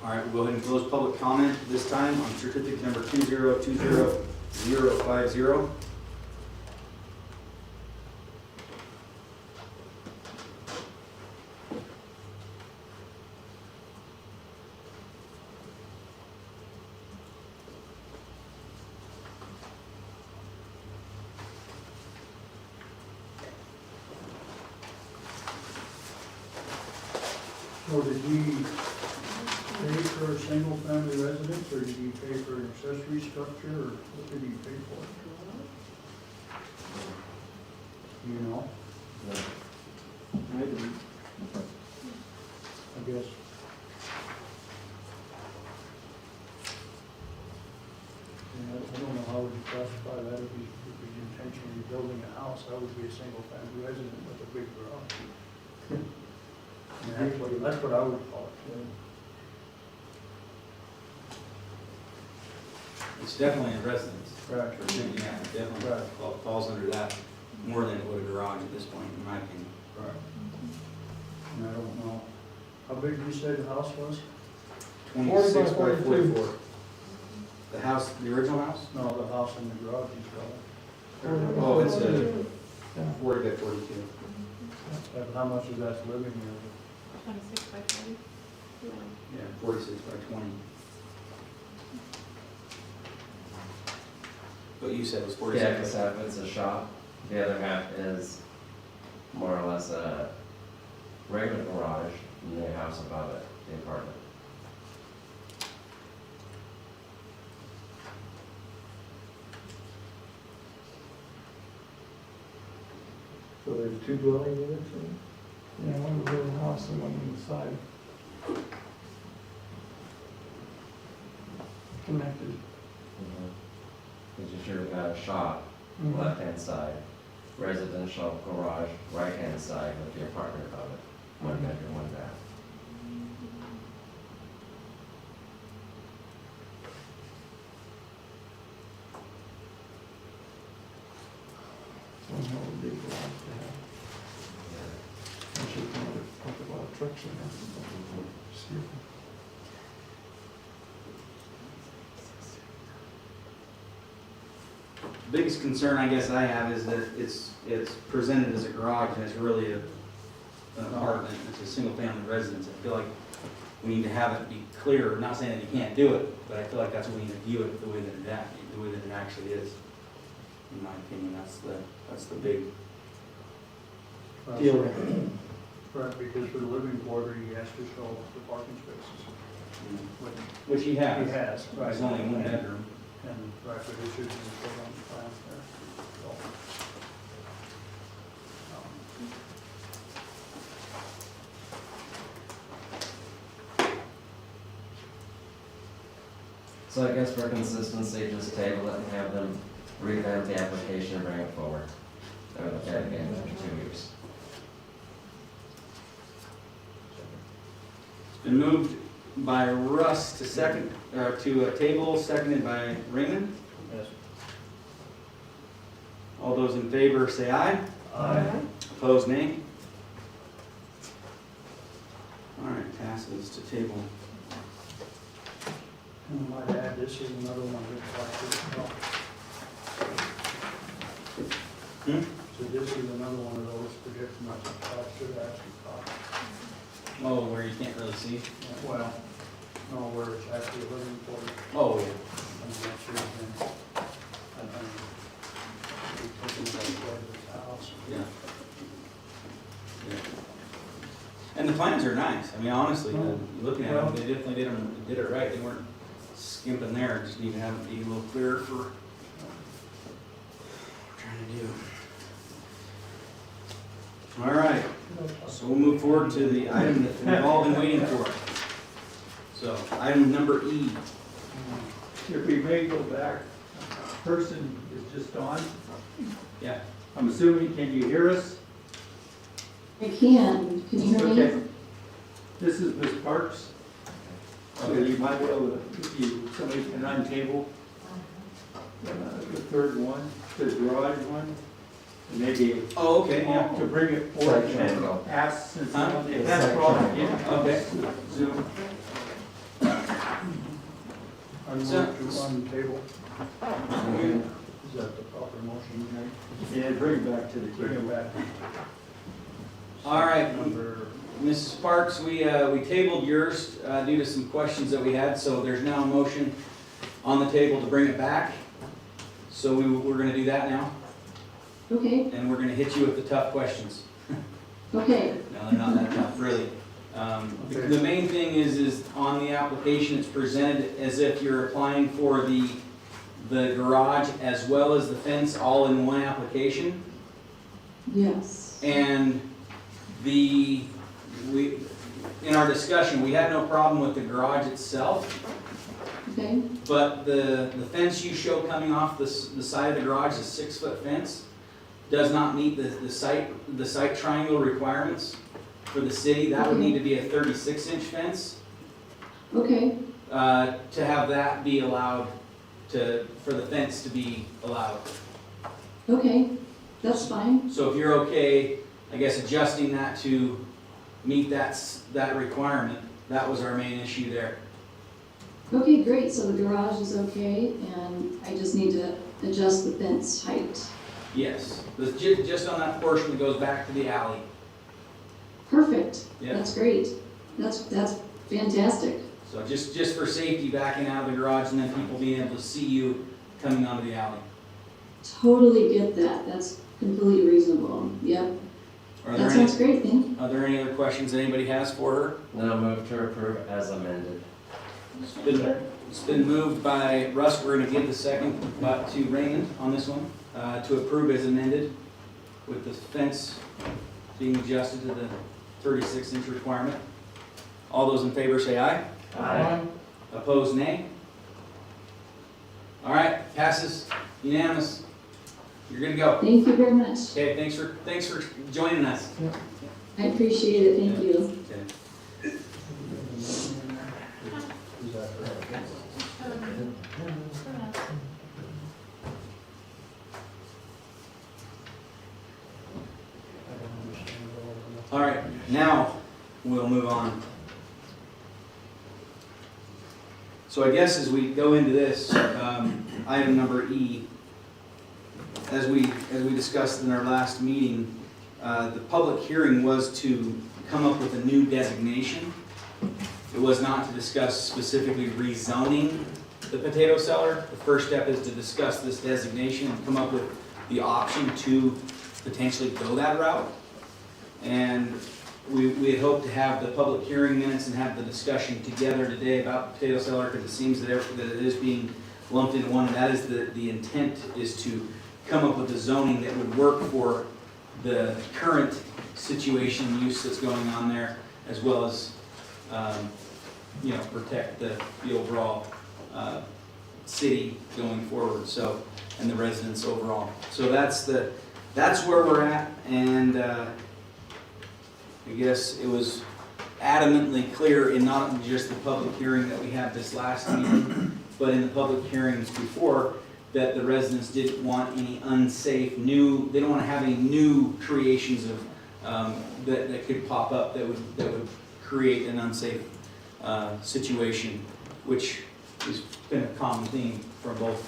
C: All right, we'll go ahead and close public comment this time on certificate number 2020050.
G: So did he pay for a single-family residence, or did he pay for an accessory structure, or what did he pay for? You know, I guess. And I don't know how would you classify that if he's intentionally building a house, that would be a single-family resident with a big garage. I mean, that's what I would call it.
C: It's definitely a residence.
G: Right.
C: Yeah, it definitely
G: Right.
C: falls under that more than it would a garage at this point, in my opinion.
G: Right. And I don't know, how big did you say the house was?
C: 26 by
K: 42.
C: 44. The house, the original house?
G: No, the house and the garage is
C: Oh, it's a
K: Yeah.
C: 40 by 42.
G: and how much of that's living area?
E: 26 by 40? Yeah.
C: Yeah, 46 by 20. But you said it was
H: Yeah,
C: 46.
H: because half it's a shop, the other half is more or less a regular garage, and the house above it, the apartment.
K: So there's two dwelling units in? Yeah, one was in the house and one on the side. Connected.
H: Because you sure got a shop, left-hand side, residential garage, right-hand side with the apartment above it, one bedroom, one bath.
K: One hell of a big garage to have. I should put a lot of trucks in there. Excuse me.
C: The biggest concern I guess I have is that it's presented as a garage and it's really an apartment, it's a single-family residence. I feel like we need to have it be clear, not saying that you can't do it, but I feel like that's what we need to view it the way that it actually is. In my opinion, that's the big deal.
G: Right, because for the living quarter, he has to show the parking spaces.
C: Which he has.
G: He has, right.
C: It's only one bedroom.
G: And, right, but it should be put on the plan there. So,
H: So I guess for consistency, just table it and have them revamp the application and bring it forward. Then we'll look at it again after 2 weeks.
C: It's been moved by Russ to a table, seconded by Raymond.
G: Yes.
C: All those in favor say aye.
G: Aye.
C: Opposed, nay. All right, passes to table.
G: And I might add, this is another one that's like this. So this is another one of those predict much cost should actually cost.
C: Oh, where you can't really see?
G: Well, no, where it's actually a living quarter.
C: Oh, yeah.
G: I'm not sure then. And then we taking that part of this house.
C: Yeah. Yeah. And the plans are nice. I mean, honestly, looking at them, they definitely did it right. They weren't skimping there. Just need to have it be a little clearer for what we're trying to do. All right. So we'll move forward to the item that we've all been waiting for. So, item number E.
F: If we may go back, person is just on.
C: Yeah.
F: I'm assuming, can you hear us?
J: I can you hear me?
F: Okay. This is Ms. Parks. Okay, you might be able to, if you, somebody can untable the third one, the garage one, and maybe
C: Oh, okay, yeah.
F: to bring it forward and ask since if that's a problem, yeah,
C: Okay.
F: Zoom.
G: I move to untable. Is that the proper motion, Mike?
F: Yeah, bring it back to the
G: Bring
F: table.
G: it back.
C: All right.
G: Number,
C: Mrs. Sparks, we tabled yours due to some questions that we had, so there's now a motion on the table to bring it back. So we're gonna do that now,
J: Okay,
C: and we're gonna hit you with the tough questions.
J: okay.
C: No, they're not that tough, really. The main thing is on the application, it's presented as if you're applying for the garage as well as the fence all in one application.
J: Yes.
C: And in our discussion, we had no problem with the garage itself,
J: Okay,
C: but the fence you show coming off the side of the garage, the 6-foot fence, does not meet the site triangle requirements for the city. That would need to be a 36-inch fence
J: okay,
C: to have that be allowed for the fence to be allowed.
J: okay, that's fine.
C: So if you're okay, I guess adjusting that to meet that requirement, that was our main issue there.
J: Okay, great, so the garage is okay, and I just need to adjust the fence height.
C: Yes, just on that portion that goes back to the alley.
J: Perfect,
C: Yeah.
J: that's great. That's fantastic.
C: So just for safety backing out of the garage and then people being able to see you coming onto the alley.
J: Totally get that, that's completely reasonable, yep. That sounds great, thank you.
C: Are there any other questions anybody has for her?
H: No, move to approve as amended.
C: It's been moved by Russ. We're gonna give the second to Raymond on this one, to approve as amended with the fence being adjusted to the 36-inch requirement. All those in favor say aye.
H: Aye.
C: Opposed, nay. All right, passes unanimous. You're good to go.
J: Thank you very much.
C: Okay, thanks for joining us.
J: I appreciate it, thank you.
C: Okay. All right, now we'll move on. So I guess as we go into this, item number E, as we discussed in our last meeting, the public hearing was to come up with a new designation. It was not to discuss specifically rezoning the potato cellar. The first step is to discuss this designation and come up with the option to potentially go that route. And we had hoped to have the public hearing minutes and have the discussion together today about the potato cellar, because it seems that it is being lumped into one. And that is the intent is to come up with a zoning that would work for the current situation and use that's going on there, as well as protect the overall city going forward. So, and the residents overall. So that's where we're at, and I guess it was adamantly clear in not just the public hearing that we had this last meeting, but in the public hearings before, that the residents didn't want any unsafe they don't want to have any new creations of that could pop up that would create an unsafe situation, which has been a common theme for both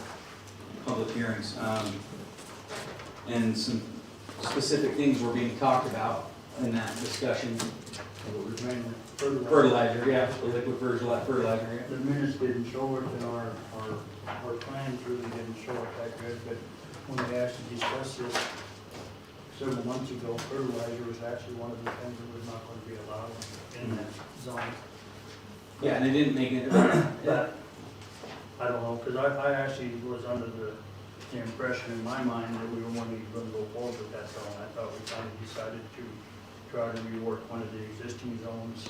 C: public hearings. And some specific things were being talked about in that discussion. Fertilizer, yeah, the liquid fertilizer, yeah.
G: The minutes didn't show it, and our plans really didn't show it that good, but when we actually discussed this several months ago, fertilizer was actually one of the things that was not going to be allowed in that zone.
C: Yeah, and they didn't make it.
G: But, I don't know, because I actually was under the impression in my mind that we were wanting to go forward with that zone. I thought we finally decided to try to rework one of the existing zones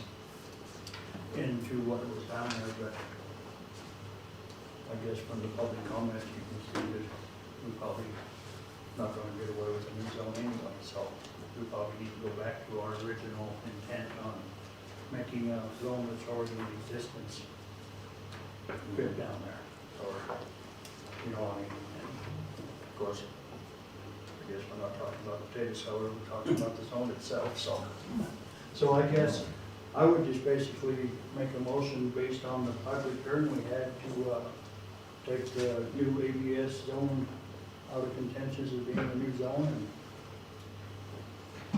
G: into what was down there, but I guess from the public comments, you can see that we're probably not going to get away with a new zone anyway, so we probably need to go back to our original intent on making a zone that's already in existence fit down there, or, you know, I mean, and of course, I guess we're not talking about the potato cellar, we're talking about the zone itself, so I guess I would just basically make a motion based on the public hearing we had to take the new ABS zone out of contention as being a new zone.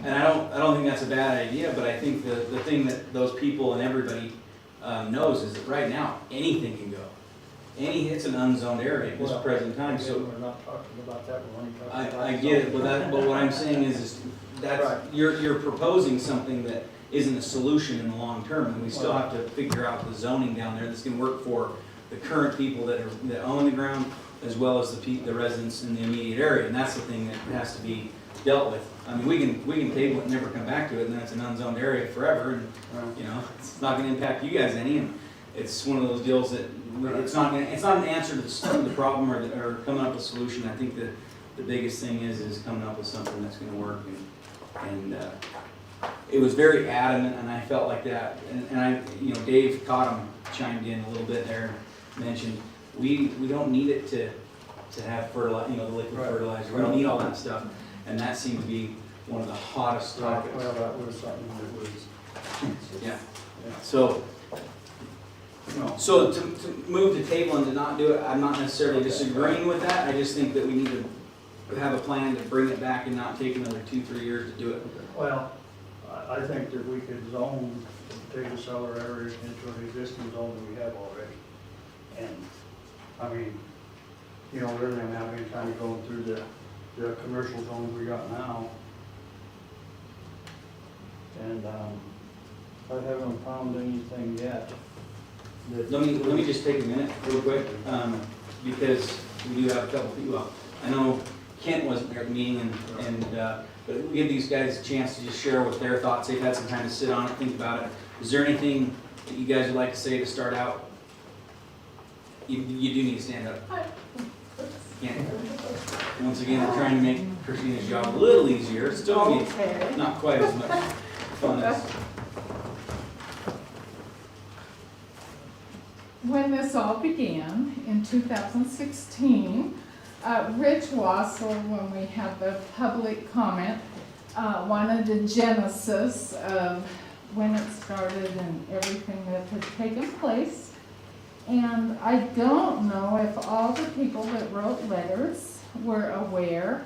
C: And I don't think that's a bad idea, but I think the thing that those people and everybody knows is that right now, anything can go. It's an unzoned area at this present time, so.
G: We're not talking about that, we're only talking about.
C: I get it, but what I'm saying is you're proposing something that isn't a solution in the long term, and we still have to figure out the zoning down there that's gonna work for the current people that own the ground, as well as the residents in the immediate area, and that's the thing that has to be dealt with. I mean, we can table it and never come back to it, and then it's an unzoned area forever, and, you know, it's not gonna impact you guys any, and it's one of those deals that, it's not an answer to the problem or coming up with a solution. I think the biggest thing is coming up with something that's gonna work, and it was very adamant, and I felt like that, and I, you know, Dave Cottom chimed in a little bit there, mentioned, we don't need it to have fertilizer, you know, the liquid fertilizer, we don't need all that stuff, and that seemed to be one of the hottest topics.
G: Well, that was something that was.
C: Yeah, so to move the table and to not do it, I'm not necessarily disagreeing with that, I just think that we need to have a plan to bring it back and not take another 2-3 years to do it.
G: Well, I think that we could zone the potato cellar area into an existing zone that we have already. And, I mean, you know, rather than having kind of going through the commercial zones we got now. And, I haven't found anything yet.
C: Let me just take a minute real quick, because we do have a couple people. Well, I know Kent wasn't there at the meeting, but we give these guys a chance to just share what their thoughts. They've had some time to sit on it, think about it. Is there anything that you guys would like to say to start out? You do need to stand up. Yeah. Once again, we're trying to make Christina's job a little easier. Still be not quite as much fun as.
M: When this all began in 2016, Rich Wassel, when we had the public comment, wanted a genesis of when it started and everything that had taken place. And I don't know if all the people that wrote letters were aware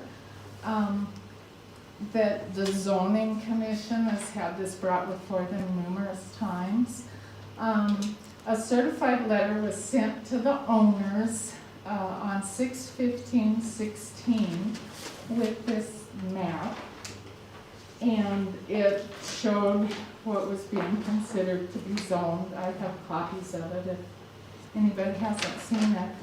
M: that the zoning commission has had this brought before them numerous times. A certified letter was sent to the owners on 6/15/16 with this map, and it showed what was being considered to be zoned. I have copies of it if anybody hasn't seen it.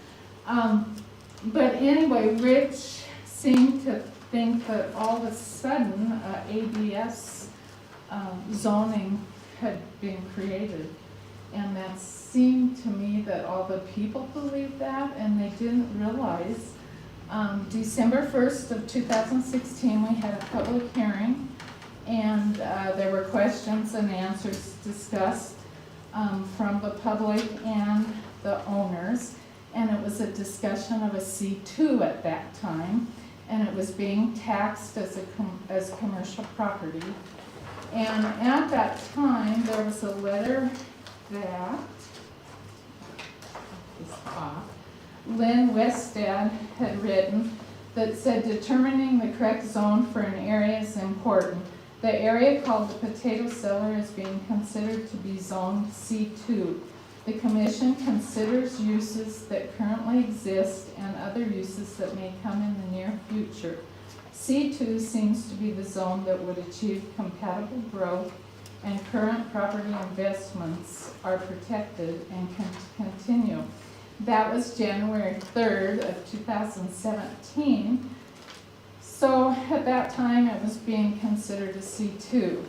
M: But anyway, Rich seemed to think that all of a sudden ABS zoning had been created. And that seemed to me that all the people believed that, and they didn't realize. December 1st of 2016, we had a public hearing, and there were questions and answers discussed from the public and the owners, and it was a discussion of a C2 at that time, and it was being taxed as commercial property. And at that time, there was a letter that Lynn Westad had written that said determining the correct zone for an area is important. The area called the potato cellar is being considered to be zoned C2. The commission considers uses that currently exist and other uses that may come in the near future. C2 seems to be the zone that would achieve compatible growth, and current property investments are protected and can continue. That was January 3rd of 2017. So at that time, it was being considered a C2.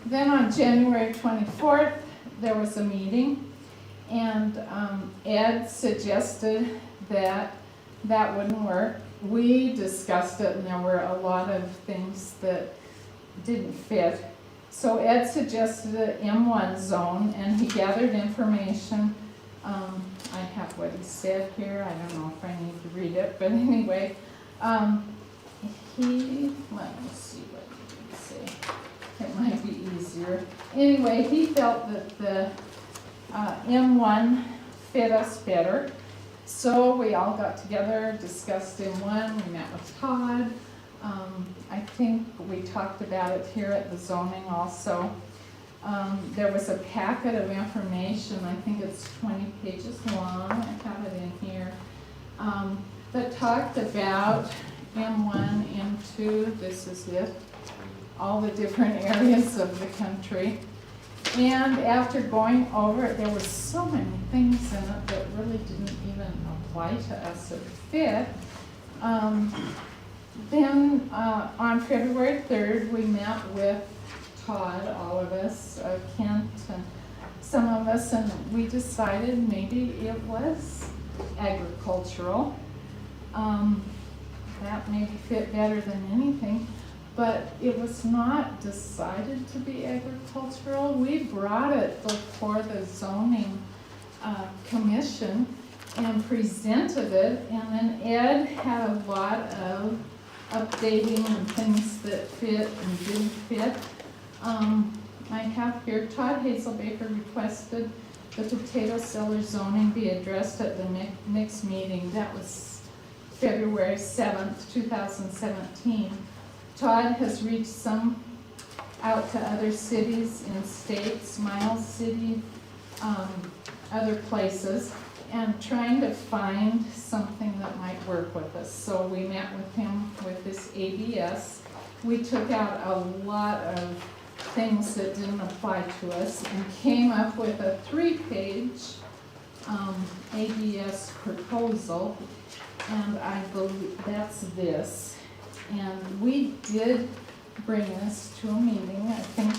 M: Then on January 24th, there was a meeting, and Ed suggested that that wouldn't work. We discussed it, and there were a lot of things that didn't fit. So Ed suggested an M1 zone, and he gathered information. I have what he said here. I don't know if I need to read it, but anyway, let me see what he did say. It might be easier. Anyway, he felt that the M1 fit us better. So we all got together, discussed M1, we met with Todd. I think we talked about it here at the zoning also. There was a packet of information, I think it's 20 pages long, I have it in here, that talked about M1, M2, this is it. all the different areas of the country. And after going over it, there were so many things in it that really didn't even apply to us or fit. Then on February 3rd, we met with Todd, all of us, Kent, and some of us, and we decided maybe it was agricultural. That maybe fit better than anything, but it was not decided to be agricultural. We brought it before the zoning commission and presented it, and then Ed had a lot of updating and things that fit and didn't fit. I have here, Todd Hazelbaker requested the potato cellar zoning be addressed at the next meeting. That was February 7th, 2017. Todd has reached out to other cities and states, Miles City, other places, and trying to find something that might work with us. So we met with him with this ABS. We took out a lot of things that didn't apply to us and came up with a 3-page ABS proposal, and I believe that's this. And we did bring this to a meeting, I think,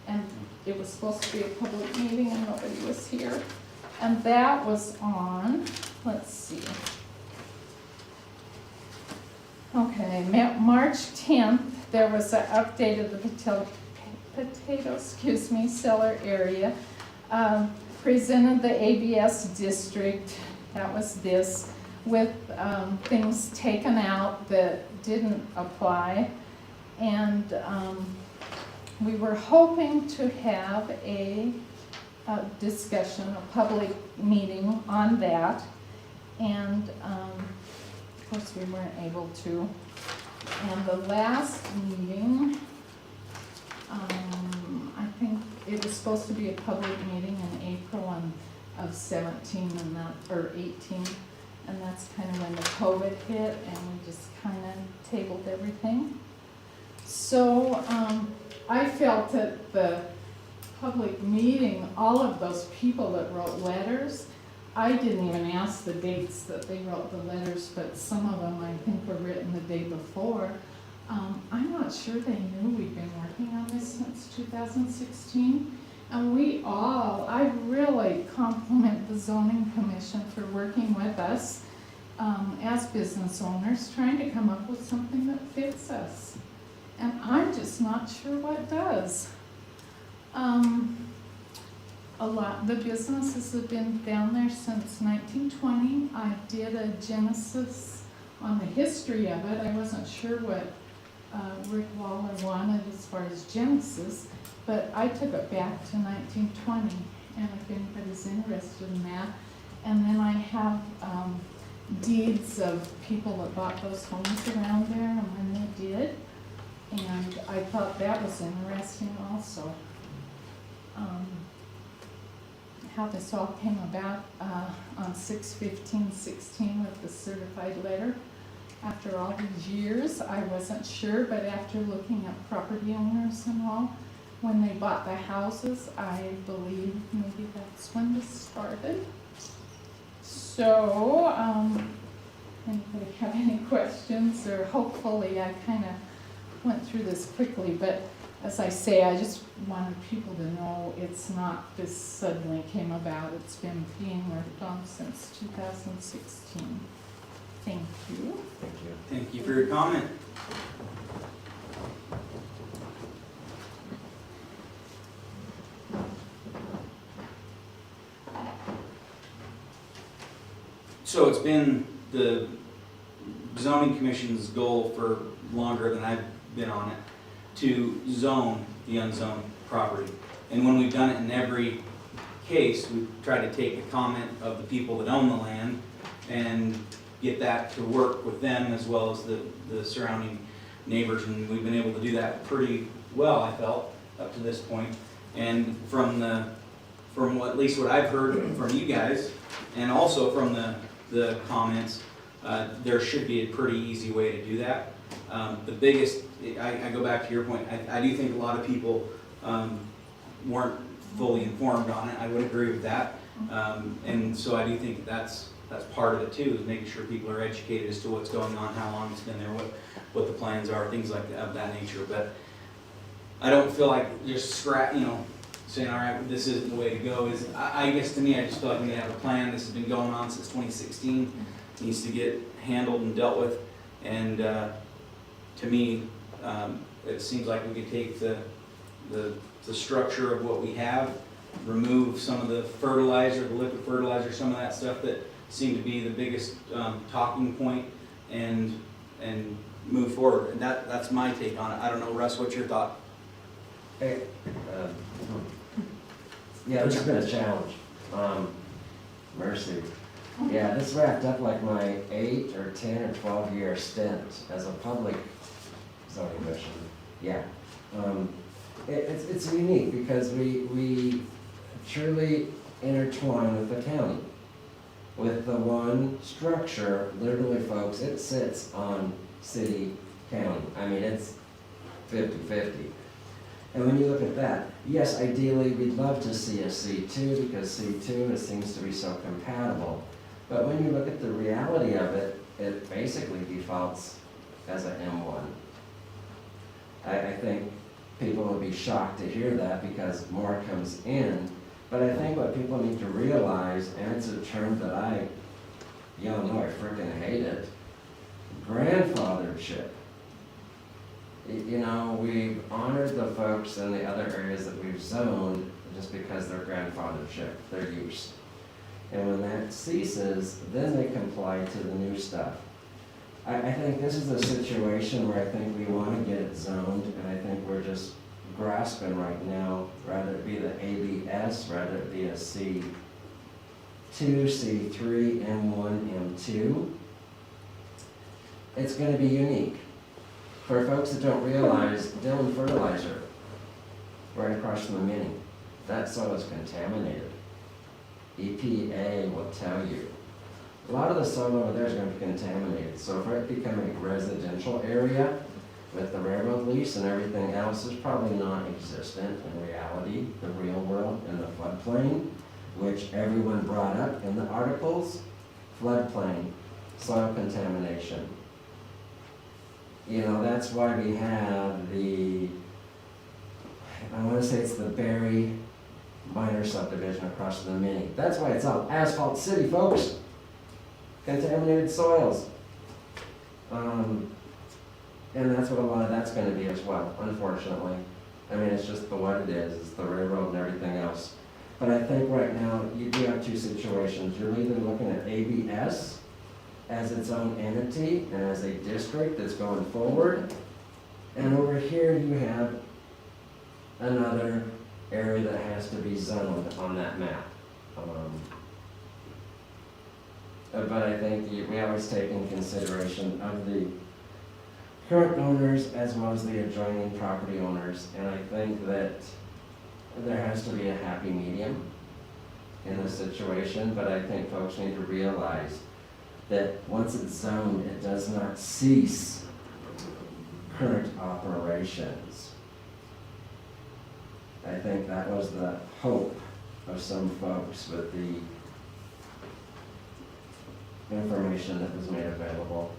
M: and it was supposed to be a public meeting and nobody was here. And that was on, let's see. Okay, March 10th, there was an update of the potato cellar area. Presented the ABS district, that was this, with things taken out that didn't apply. And we were hoping to have a discussion, a public meeting on that. And of course we weren't able to. And the last meeting, I think it was supposed to be a public meeting in April of 17 and that, or 18. And that's kind of when the COVID hit and we just kind of tabled everything. So I felt that the public meeting, all of those people that wrote letters, I didn't even ask the dates that they wrote the letters, but some of them I think were written the day before. I'm not sure they knew we'd been working on this since 2016. And I really compliment the zoning commission for working with us as business owners, trying to come up with something that fits us. And I'm just not sure what does. The businesses have been down there since 1920. I did a genesis on the history of it. I wasn't sure what Rick Waller wanted as far as genesis, but I took it back to 1920, and if anybody's interested in that. And then I have deeds of people that bought those homes around there and when they did, and I thought that was interesting also. How this all came about on 6/15/16 with the certified letter. After all these years, I wasn't sure, but after looking at property owners and all, when they bought the houses, I believe maybe that's when this started. So, anybody have any questions? Or hopefully I kind of went through this quickly, but as I say, I just wanted people to know it's not this suddenly came about. It's been being worked on since 2016. Thank you.
H: Thank you.
C: Thank you for your comment. So it's been the zoning commission's goal for longer than I've been on it to zone the unzoned property. And when we've done it in every case, we've tried to take the comment of the people that own the land and get that to work with them as well as the surrounding neighbors, and we've been able to do that pretty well, I felt, up to this point. And from at least what I've heard from you guys, and also from the comments, there should be a pretty easy way to do that. The biggest, I go back to your point, I do think a lot of people weren't fully informed on it. I would agree with that. And so I do think that's part of it too, is making sure people are educated as to what's going on, how long it's been there, what the plans are, things like that, of that nature. But I don't feel like just saying, all right, this isn't the way to go. I guess to me, I just feel like we need to have a plan. This has been going on since 2016. It needs to get handled and dealt with. And to me, it seems like we could take the structure of what we have, remove some of the fertilizer, the liquid fertilizer, some of that stuff that seemed to be the biggest talking point, and move forward. And that's my take on it. I don't know, Russ, what's your thought?
H: Hey, yeah, this has been a challenge. Mercy. Yeah, this wrapped up like my 8 or 10 or 12 year stint as a public zoning commissioner. Yeah. It's unique because we truly intertwine with the county. With the one structure, literally folks, it sits on city county. I mean, it's 50-50. And when you look at that, yes, ideally, we'd love to see a C2 because C2 seems to be so compatible. But when you look at the reality of it, it basically defaults as an M1. I think people will be shocked to hear that because more comes in. But I think what people need to realize, and it's a term that y'all know I freaking hate it, grandfathership. You know, we've honored the folks in the other areas that we've zoned just because they're grandfathership, their use. And when that ceases, then they comply to the new stuff. I think this is a situation where I think we want to get it zoned, and I think we're just grasping right now, rather it be the ABS, rather it be a C2, C3, M1, M2. It's going to be unique. For folks that don't realize, Dillon Fertilizer, right across from the mini, that soil is contaminated. EPA will tell you. A lot of the soil over there is going to be contaminated. So for it becoming a residential area with the railroad lease and everything else is probably non-existent in reality, the real world, in the floodplain, which everyone brought up in the articles. Floodplain, soil contamination. You know, that's why we have I want to say it's the Berry minor subdivision across from the mini. That's why it's all asphalt city, folks. Contaminated soils. And that's what a lot of that's going to be as well, unfortunately. I mean, it's just what it is. It's the railroad and everything else. But I think right now you do have two situations. You're either looking at ABS as its own entity and as a district that's going forward. And over here you have another area that has to be zoned on that map. But I think we always take in consideration of the current owners as well as the adjoining property owners. And I think that there has to be a happy medium in this situation, but I think folks need to realize that once it's zoned, it does not cease current operations. I think that was the hope of some folks with the information that was made available.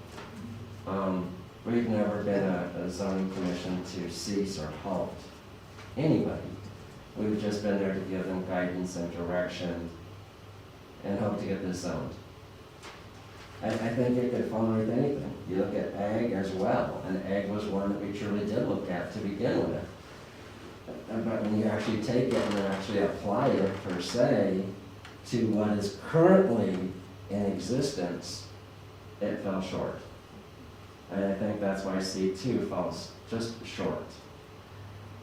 H: We've never been a zoning commission to cease or halt anybody. We've just been there to give them guidance and direction and hope to get this zoned. I think it could fall with anything. You look at ag as well, and ag was one that we truly did look at to begin with. But when you actually take it and actually apply it per se to what is currently in existence, it fell short. And I think that's why C2 falls just short.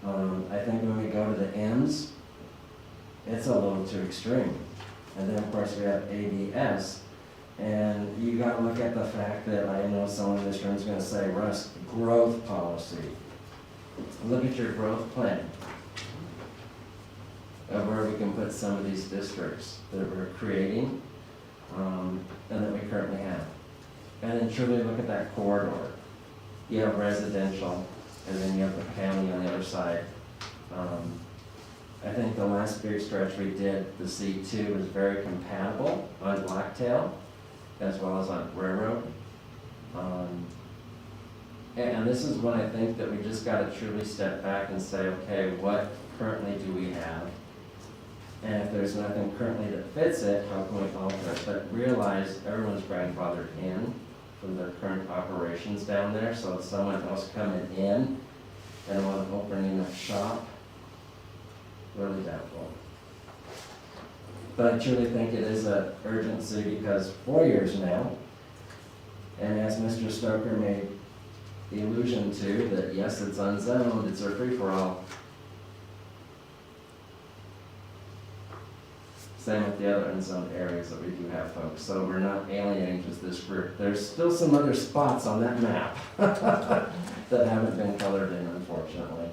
H: I think when we go to the M's, it's a little too extreme. And then of course we have ABS, and you gotta look at the fact that I know someone in this room is gonna say, Russ, growth policy. Look at your growth plan of where we can put some of these districts that we're creating and that we currently have. And then truly look at that corridor. you have residential, and then you have the county on the other side. I think the last big stretch we did, the C2 was very compatible on Blacktail as well as on Railroad. And this is when I think that we just gotta truly step back and say, okay, what currently do we have? And if there's nothing currently that fits it, how can we alter it? But realize everyone's grandfathered in for their current operations down there, so if someone else coming in and want opening a shop, really doubtful. But I truly think it is an urgency because 4 years now, and as Mr. Stoker made the allusion to, that yes, it's unzoned, it's a free-for-all. Same with the other unzoned areas that we do have, folks, so we're not alienating just this group. There's still some other spots on that map that haven't been colored in, unfortunately.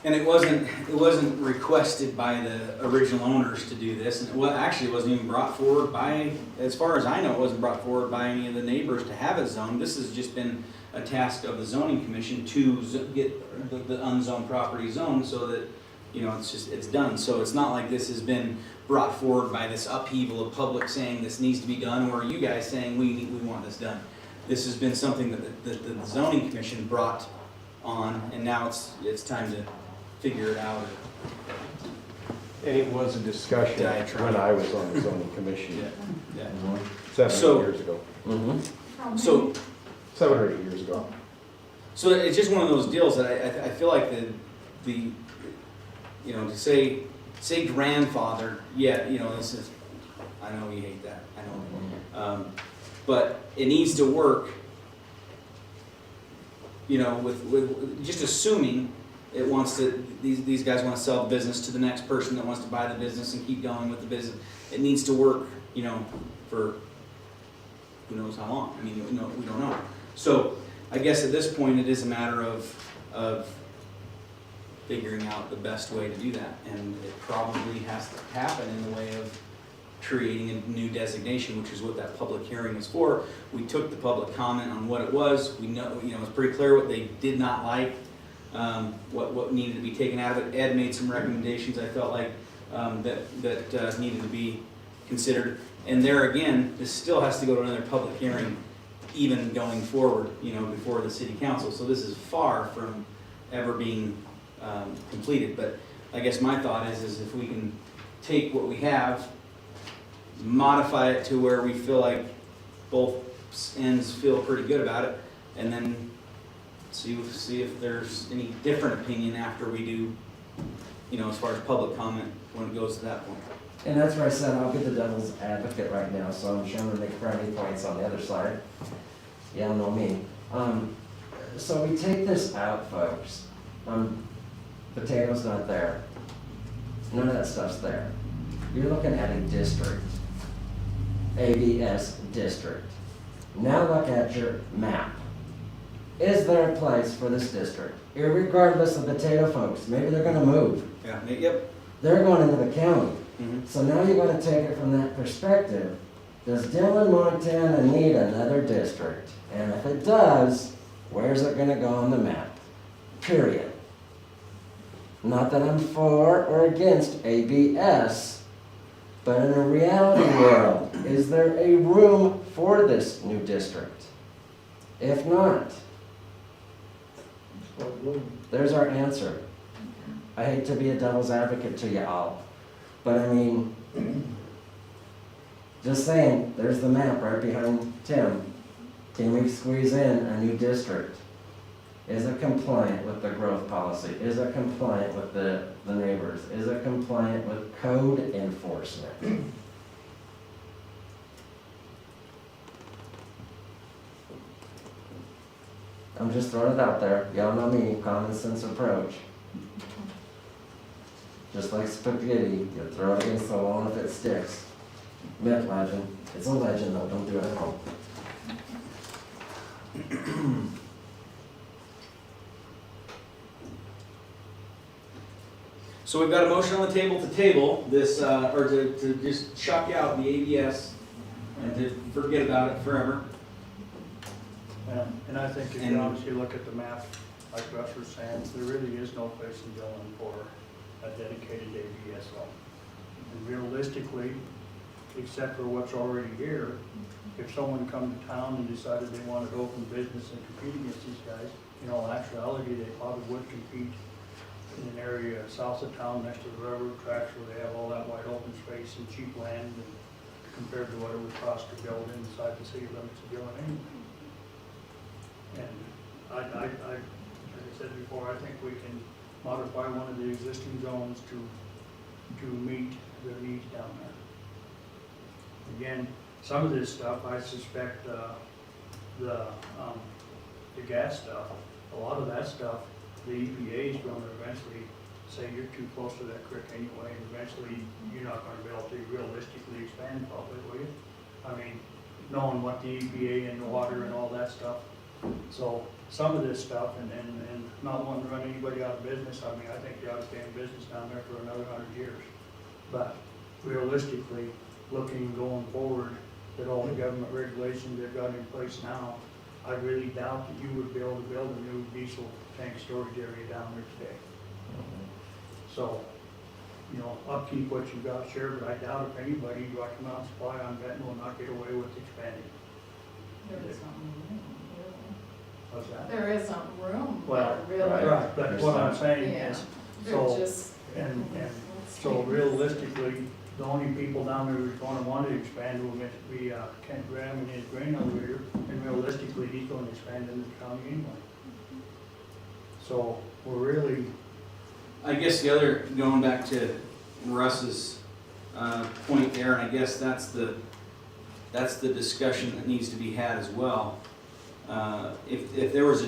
C: And it wasn't requested by the original owners to do this, and actually wasn't even brought forward by, as far as I know, it wasn't brought forward by any of the neighbors to have it zoned. This has just been a task of the zoning commission to get the unzoned property zoned so that, it's done. So it's not like this has been brought forward by this upheaval of public saying this needs to be done, or you guys saying we want this done. This has been something that the zoning commission brought on, and now it's time to figure it out.
I: And it was a discussion when I was on the zoning commission.
C: Yeah.
I: 7
C: So-
I: years ago.
C: So
I: 7 or 8 years ago.
C: So it's just one of those deals that I feel like the to say grandfather, this is, I know you hate that, I know. But it needs to work, with just assuming it wants to, these guys want to sell the business to the next person that wants to buy the business and keep going with the business. It needs to work, for who knows how long. I mean, we don't know. So I guess at this point, it is a matter of figuring out the best way to do that. And it probably has to happen in the way of creating a new designation, which is what that public hearing is for. We took the public comment on what it was. We know, it's pretty clear what they did not like, what needed to be taken out of it. Ed made some recommendations I felt like that needed to be considered. And there again, this still has to go to another public hearing, even going forward, before the city council. So this is far from ever being completed. But I guess my thought is if we can take what we have, modify it to where we feel like both ends feel pretty good about it, and then see if there's any different opinion after we do, as far as public comment when it goes to that point.
H: And that's where I said I'll be the devil's advocate right now, so I'm sure I'm gonna make brownie points on the other side. Y'all know me. So we take this out, folks. Potatoes not there. None of that stuff's there. You're looking at a district. ABS district. Now look at your map. Is there a place for this district? Irregardless of potato folks, maybe they're gonna move.
C: Yeah. Yep.
H: They're going into the county.
C: Mm-hmm.
H: So now you're gonna take it from that perspective. Does Dillon, Montana need another district? And if it does, where's it gonna go on the map? Period. Not that I'm for or against ABS, but in a reality world, is there a room for this new district? If not, there's our answer. I hate to be a devil's advocate to you all, but I mean, just saying, there's the map right behind Tim. Can we squeeze in a new district? Is it compliant with the growth policy? Is it compliant with the neighbors? Is it compliant with code enforcement? I'm just throwing it out there. Y'all know me, common sense approach. Just like spaghetti, you throw it against the wall and if it sticks. Myth, legend. It's a legend though, don't do it at home.
C: So we've got a motion on the table this, or to just chuck out the ABS and to forget about it forever.
G: And I think if
C: And-
G: you honestly look at the map, like Russ was saying, there really is no place in Dillon for a dedicated ABS zone. And realistically, except for what's already here, if someone come to town and decided they wanted to open business and compete against these guys, in all actuality, they probably would compete in an area south of town next to the railroad tracks where they have all that wide open space and cheap land and compared to what it would cost to build inside the city limits of Dillon anyway. And like I said before, I think we can modify one of the existing zones to meet the needs down there. Again, some of this stuff, I suspect, the gas stuff, a lot of that stuff, the EPA is gonna eventually say you're too close to that creek anyway, and eventually you're not gonna be able to realistically expand probably, will you? I mean, knowing what the EPA and the water and all that stuff. So some of this stuff, and not wanting to run anybody out of business, I mean, I think they ought to stay in business down there for another 100 years. But realistically, looking going forward, that all the government regulations they've got in place now, I really doubt that you would be able to build a new diesel tank storage area down there today. So, you know, upkeep what you've got, sure, but I doubt if anybody, Rocky Mountain Supply on Benton will not get away with expanding.
M: There isn't room, really.
G: What's that?
M: There isn't room,
G: Well,
M: really.
G: Right, but what I'm saying
M: Yeah,
G: is,
M: they're
G: so,
M: just.
G: and so realistically, the only people down there who's gonna want to expand will be Kent Graham and his grain elevator, and realistically, he's gonna expand in the county anyway. So, we're really,
C: I guess the other, going back to Russ's point there, and I guess that's the discussion that needs to be had as well. If there was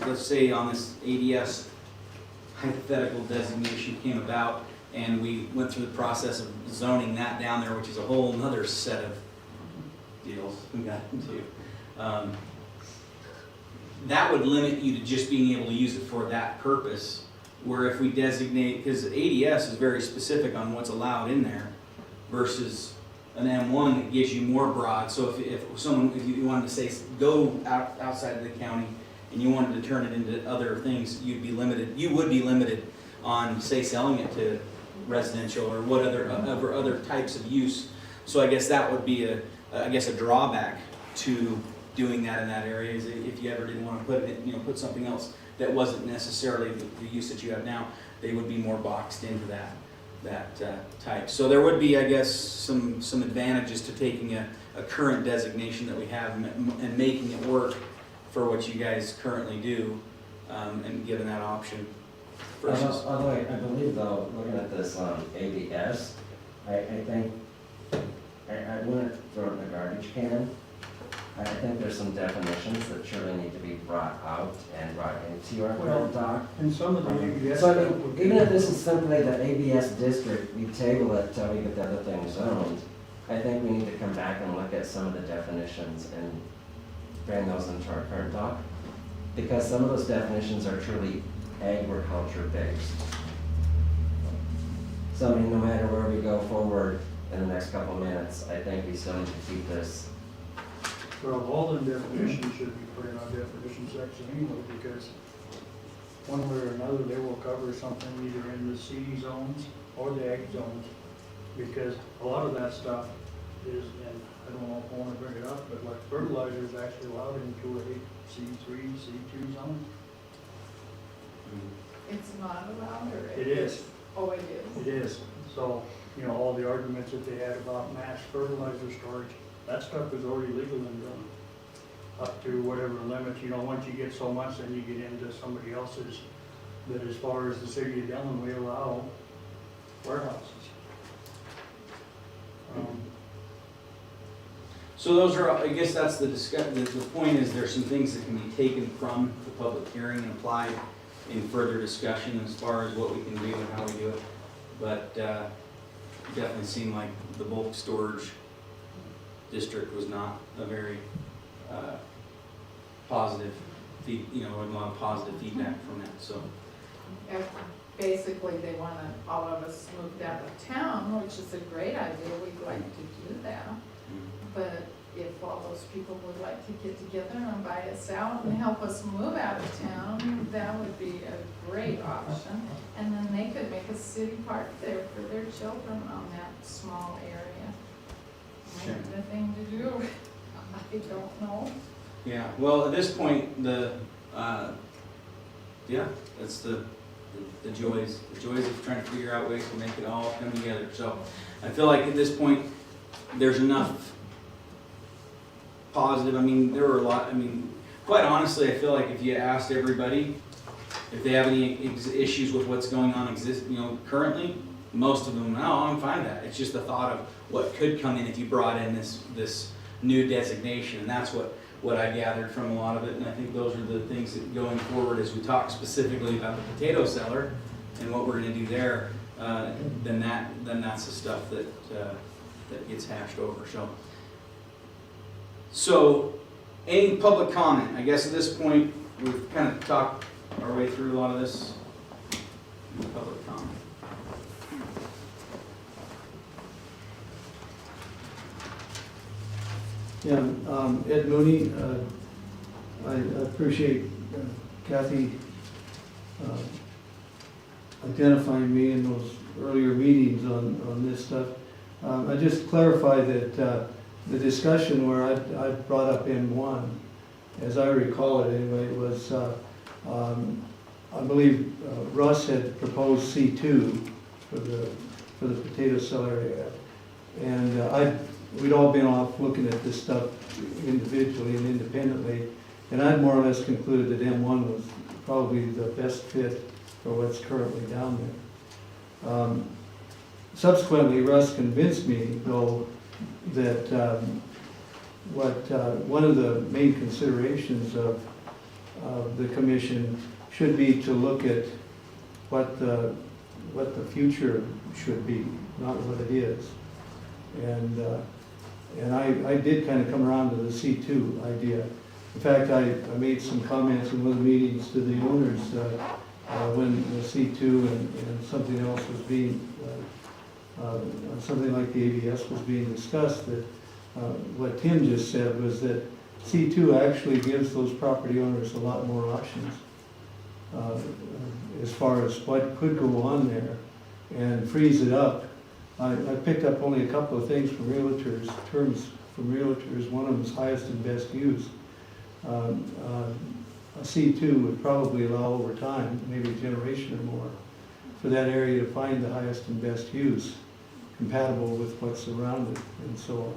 C: let's say on this ADS hypothetical designation came about, and we went through the process of zoning that down there, which is a whole nother set of deals we got into. That would limit you to just being able to use it for that purpose. Where if we designate, because ADS is very specific on what's allowed in there, versus an M1 that gives you more broad. So if you wanted to say go outside of the county and you wanted to turn it into other things, you'd be limited. You would be limited on, say, selling it to residential or what other types of use. So I guess that would be a drawback to doing that in that area, is if you ever didn't want to put it, put something else that wasn't necessarily the use that you have now, they would be more boxed into that type. So there would be, I guess, some advantages to taking a current designation that we have and making it work for what you guys currently do, and giving that option. Versus,
H: Although I believe though, looking at this ABS, I think, I wouldn't throw it in the garbage can. I think there's some definitions that surely need to be brought out and brought into our current doc.
G: and some of the ABS.
H: So I mean, even if this is simply the ABS district, we table it till we get the other thing zoned, I think we need to come back and look at some of the definitions and bring those into our current doc. Because some of those definitions are truly agriculture based. So I mean, no matter where we go forward in the next couple of minutes, I think we still need to keep this.
G: Well, all the definitions should be put in our definition section anyway, because one way or another, they will cover something either in the C zones or the ag zones. Because a lot of that stuff is, and I don't know if I want to bring it up, but like fertilizer is actually allowed into a C3, C2 zone.
M: It's not allowed, or
G: It is.
M: Oh, it is.
G: It is. So, all the arguments that they had about mass fertilizer storage, that stuff is already legal in Dillon. Up to whatever limits, once you get so much, then you get into somebody else's. But as far as the city of Dillon, we allow warehouses.
C: so those are, I guess that's the point is there's some things that can be taken from the public hearing and applied in further discussion as far as what we can do and how we do it. But it definitely seemed like the bulk storage district was not a very positive, a lot of positive feedback from that. So
M: Basically, they want all of us moved out of town, which is a great idea. We'd like to do that. But if all those people would like to get together and buy us out and help us move out of town, that would be a great option. And then they could make a city park there for their children on that small area.
C: Sure.
M: Might be the thing to do. I don't know.
C: Yeah, well, at this point, that's the joys of trying to figure out ways to make it all come together. So I feel like at this point, there's enough positive. I mean, there were a lot, quite honestly, I feel like if you asked everybody if they have any issues with what's going on currently, most of them, no, I'm fine with that. It's just the thought of what could come in if you brought in this new designation, and that's what I gathered from a lot of it. And I think those are the things that going forward, as we talk specifically about the potato cellar and what we're going to do there, then that's the stuff that gets hashed over. So any public comment? I guess at this point we've kind of talked our way through a lot of this. Any public comment?
L: Yeah, Ed Mooney, I appreciate Kathy identifying me in those earlier meetings on this stuff. I just clarify that the discussion where I brought up M1, as I recall it anyway, was I believe Russ had proposed C2 for the potato cellar area, and we'd all been off looking at this stuff individually and independently, and I'd more or less concluded that M1 was probably the best fit for what's currently down there. Subsequently, Russ convinced me, though, that one of the main considerations of the commission should be to look at what the future should be, not what it is. And I did kind of come around to the C2 idea. In fact, I made some comments in one of the meetings to the owners when the C2 and something else was being, something like the ABS was being discussed, that what Tim just said was that C2 actually gives those property owners a lot more options as far as what could go on there, and frees it up. I picked up only a couple of things from realtors, terms from realtors. One of them is highest and best use. A C2 would probably allow over time, maybe a generation or more, for that area to find the highest and best use, compatible with what's around it and so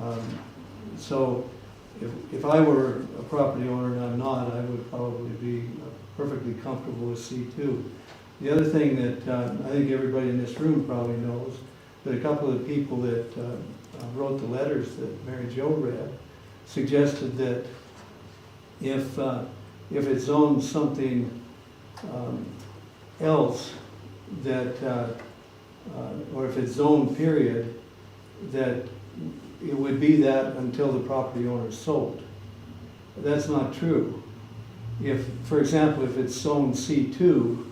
L: on. So if I were a property owner, and I'm not, I would probably be perfectly comfortable with C2. The other thing that I think everybody in this room probably knows, that a couple of the people that wrote the letters that Mary Jo read suggested that if it zones something else, that or if it's zoned period, that it would be that until the property owner is sold. That's not true. If, for example, if it's zoned C2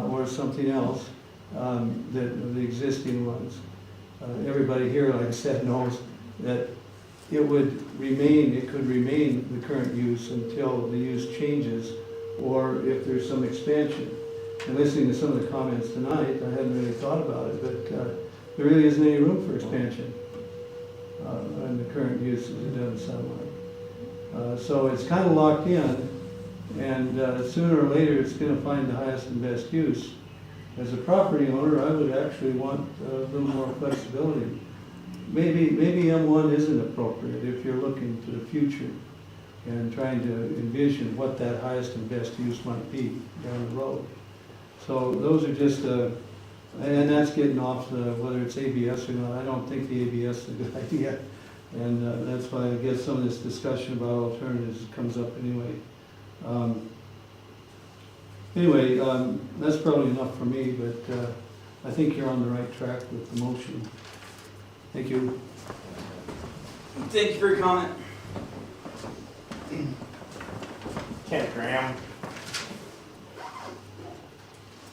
L: or something else, the existing ones, everybody here, like I said, knows that it would remain, it could remain the current use until the use changes, or if there's some expansion. And listening to some of the comments tonight, I hadn't really thought about it, but there really isn't any room for expansion in the current use, as it doesn't sound like. So it's kind of locked in, and sooner or later it's going to find the highest and best use. As a property owner, I would actually want a little more flexibility. Maybe M1 isn't appropriate if you're looking to the future and trying to envision what that highest and best use might be down the road. So those are just, and that's getting off whether it's ABS or not. I don't think the ABS is a good idea. And that's why I guess some of this discussion about alternatives comes up anyway. That's probably enough for me, but I think you're on the right track with the motion. Thank you.
C: Thank you for your comment.
N: Kent Graham.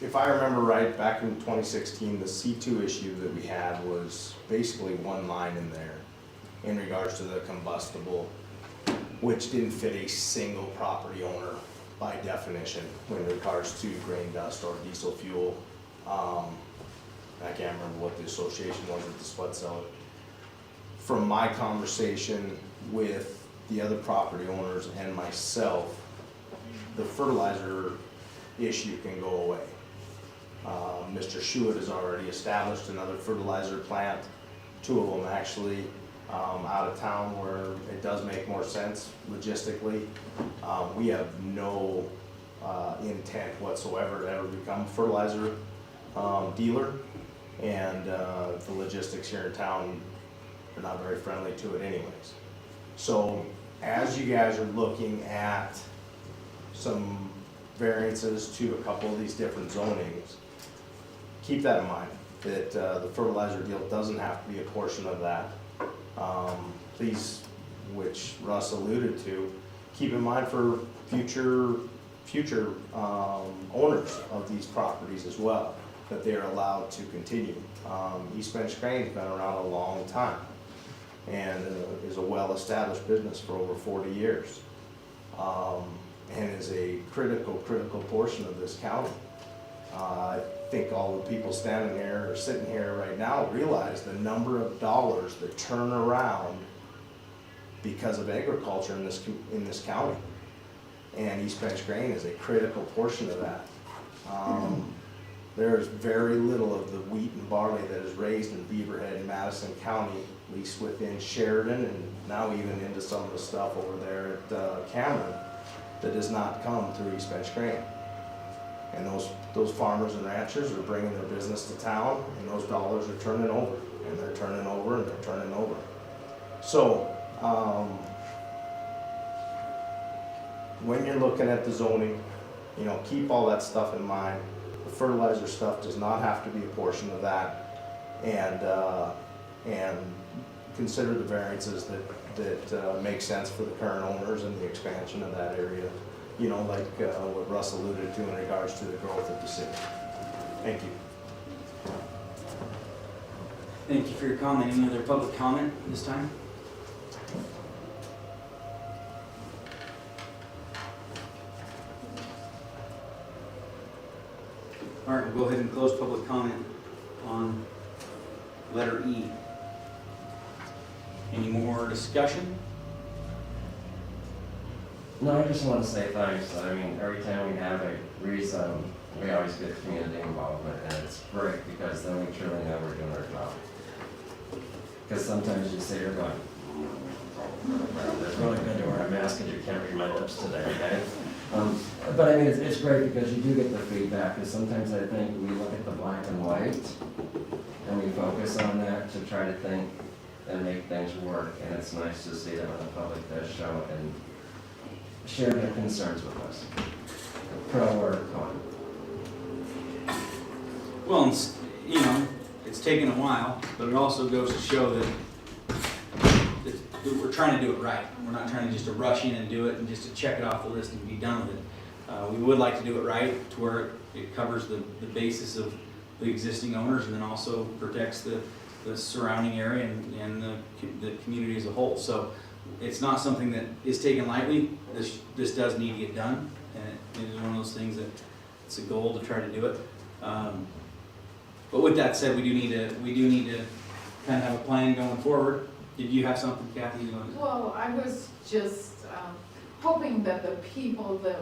N: If I remember right, back in 2016, the C2 issue that we had was basically one line in there. in regards to the combustible, which didn't fit a single property owner by definition in regards to grain dust or diesel fuel. I can't remember what the association was with the spud seller. From my conversation with the other property owners and myself, the fertilizer issue can go away. Mr. Schuett has already established another fertilizer plant, 2 of them actually, out of town where it does make more sense logistically. We have no intent whatsoever to ever become a fertilizer dealer, and the logistics here in town are not very friendly to it anyways. So as you guys are looking at some variances to a couple of these different zonings, keep that in mind, that the fertilizer deal doesn't have to be a portion of that. Please, which Russ alluded to, keep in mind for future owners of these properties as well, that they are allowed to continue. East Bench Crane's been around a long time and is a well-established business for over 40 years, and is a critical portion of this county. I think all the people standing here or sitting here right now realize the number of dollars that turn around because of agriculture in this county, and East Bench Grain is a critical portion of that. There's very little of the wheat and barley that is raised in Beaverhead and Madison County, at least within Sheridan, and now even into some of the stuff over there at Cameron, that does not come through East Bench Grain. And those farmers and ranchers are bringing their business to town, and those dollars are turning over, and they're turning over, and they're turning over. So, when you're looking at the zoning, you know, keep all that stuff in mind. The fertilizer stuff does not have to be a portion of that, and consider the variances that make sense for the current owners and the expansion of that area. You know, like what Russ alluded to in regards to the growth of the city. Thank you.
C: Thank you for your comment. Any other public comment this time? All right, we'll go ahead and close public comment on letter E. Any more discussion?
H: No, I just want to say thanks. I mean, every time we have a rezone, we always get community involvement, and it's great because then we truly know we're doing our job. Because sometimes you sit here going, it's really good to wear a mask because you can't read my lips today, okay? But I mean, it's great because you do get the feedback, because sometimes I think we look at the black and white, and we focus on that to try to think and make things work, and it's nice to see that when the public does show it and share their concerns with us, pro or con.
C: Well, you know, it's taken a while, but it also goes to show that we're trying to do it right. We're not trying to just to rush in and do it and just to check it off the list and be done with it. We would like to do it right to where it covers the basis of the existing owners and then also protects the surrounding area and the community as a whole. So it's not something that is taken lightly. This does need to get done, and it is one of those things that it's a goal to try to do it. But with that said, we do need to kind of have a plan going forward. Did you have something, Kathy?
M: Well, I was just hoping that the people that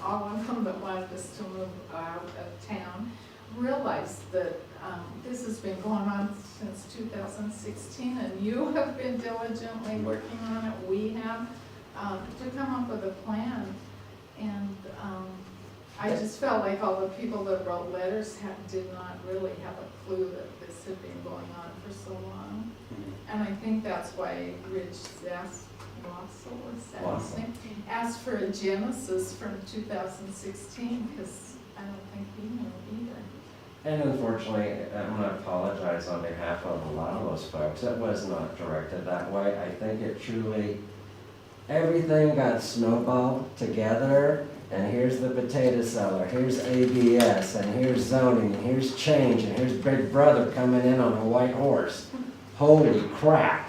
M: all of them that wanted us to move out of town, realized that this has been going on since 2016, and you have been diligently working on it. We have to come up with a plan, and I just felt like all the people that wrote letters did not really have a clue that this had been going on for so long. And I think that's why Rich asked for a genesis from 2016, because I don't think he knew either.
H: And unfortunately, I'm going to apologize on behalf of a lot of those folks. It was not directed that way. I think it truly, everything got snowballed together, and here's the potato seller, here's ABS, and here's zoning, and here's change, and here's Big Brother coming in on a white horse. Holy crap.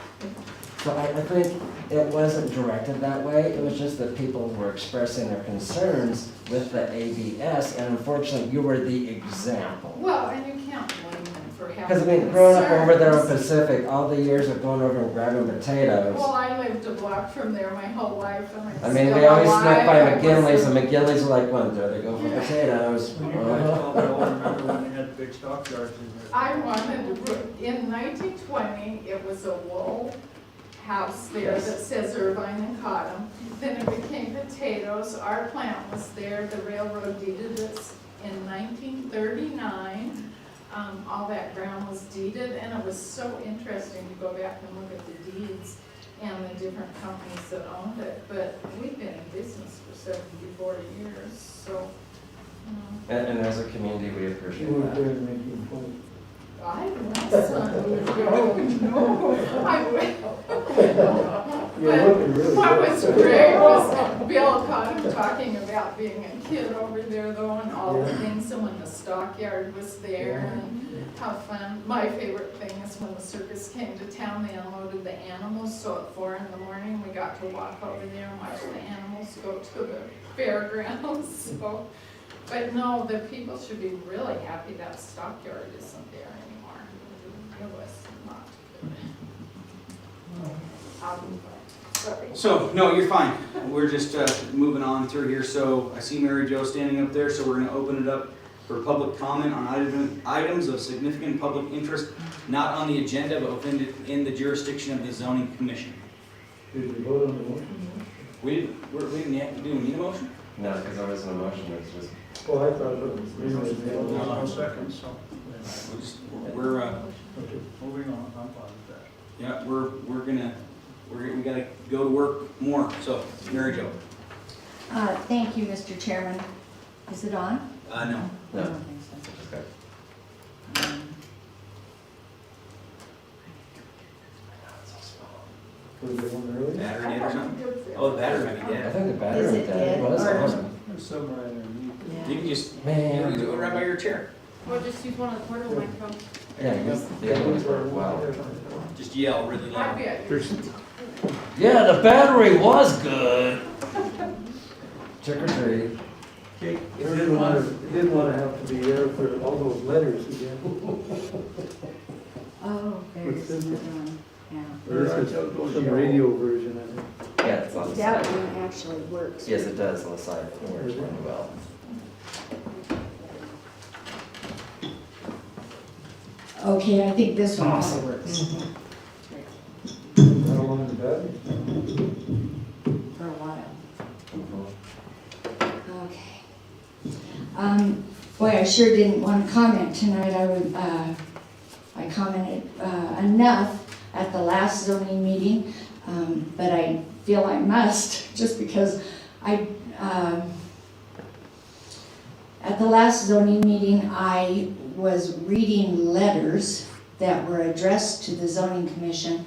H: So I think it wasn't directed that way, it was just that people were expressing their concerns with the ABS, and unfortunately, you were the example.
M: Well, and you can't blame them for having
H: Because I mean, growing up over there on
M: concerns.
H: Pacific, all the years of going over and grabbing potatoes,
M: Well, I lived a block from there my whole life, and
H: I
M: I'm
H: mean,
M: still
H: they always
M: alive.
H: snuck by
M: It
H: McGinley's,
M: wasn't-
H: and McGinley's were like, well, there they go for potatoes.
G: When you were in Colorado, I remember when they had big stockyards in there.
M: I wanted to, in 1920, it was a wool house there that says Irvine and Cotton. Then it became potatoes. Our plant was there. The railroad deeded us in 1939. All that ground was deeded, and it was so interesting to go back and look at the deeds and the different companies that owned it. But we've been in business for 70, 40 years, so,
H: And as a community, we appreciate
G: You weren't
H: that.
G: there in 1920.
M: I will, son. No, I will.
G: You're looking really
M: What
G: good.
M: was great was Bill caught him talking about being a kid over there though, and all the things, and when the stockyard was there, and how fun. My favorite thing is when the circus came to town, they unloaded the animals, so at 4 in the morning, we got to walk over there and watch the animals go to the fairgrounds, so. But no, the people should be really happy that stockyard isn't there anymore. It was not good. I'll be fine. Sorry.
C: So, no, you're fine. We're just moving on through here. So I see Mary Jo standing up there, so we're gonna open it up for public comment on items of significant public interest, not on the agenda, but within the jurisdiction of the zoning commission.
G: Did we vote on the motion?
C: We didn't have to do a motion?
H: No, because there wasn't a motion, it was just,
G: Well, I thought it was.
C: No.
G: Seconds, so.
C: We're
G: Okay, moving on, I'm fine with that.
C: yeah, we gotta go to work more. So, Mary Jo.
O: Thank you, Mr. Chairman. Is it on?
C: No.
O: I
H: no,
O: don't think so.
H: okay.
G: Was there one earlier?
C: Battery dead or something? Oh, the battery might be
H: I
C: dead.
H: think the battery
O: Is it
H: died.
O: dead?
H: Was
O: Or-
H: awesome.
G: There's some right underneath.
C: You can just,
H: Man.
C: you do it right by your chair.
P: Or just use one of the portable microphones.
H: Yeah, the other ones work well.
C: Just yell really
M: I
C: loud.
M: bet.
H: Yeah, the battery was good. Trick or treat.
G: It didn't want to have to be there for all those letters again.
O: Oh, there's
G: What's in
O: another one, yeah.
G: There's some radio version, I think.
H: Yeah, it's on the
O: That
H: side.
O: one actually works.
H: Yes, it does on the side. It works really well.
O: Okay, I think this one also works
G: How long the battery?
O: for a while. Okay. Boy, I sure didn't want to comment tonight. I commented enough at the last zoning meeting, but I feel I must, just because at the last zoning meeting, I was reading letters that were addressed to the zoning commission.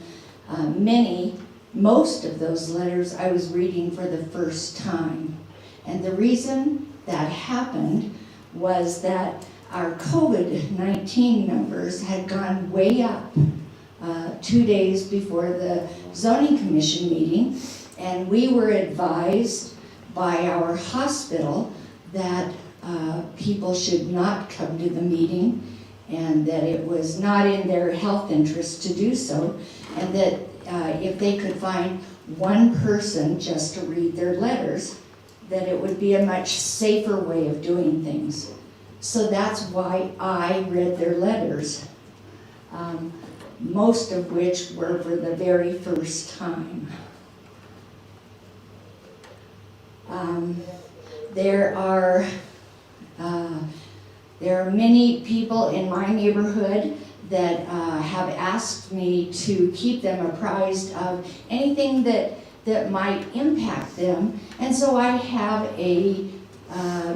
O: Most of those letters I was reading for the first time. And the reason that happened was that our COVID-19 numbers had gone way up 2 days before the zoning commission meeting. And we were advised by our hospital that people should not come to the meeting, and that it was not in their health interest to do so, and that if they could find one person just to read their letters, that it would be a much safer way of doing things. So that's why I read their letters, most of which were for the very first time. There are many people in my neighborhood that have asked me to keep them apprised of anything that might impact them. And so I have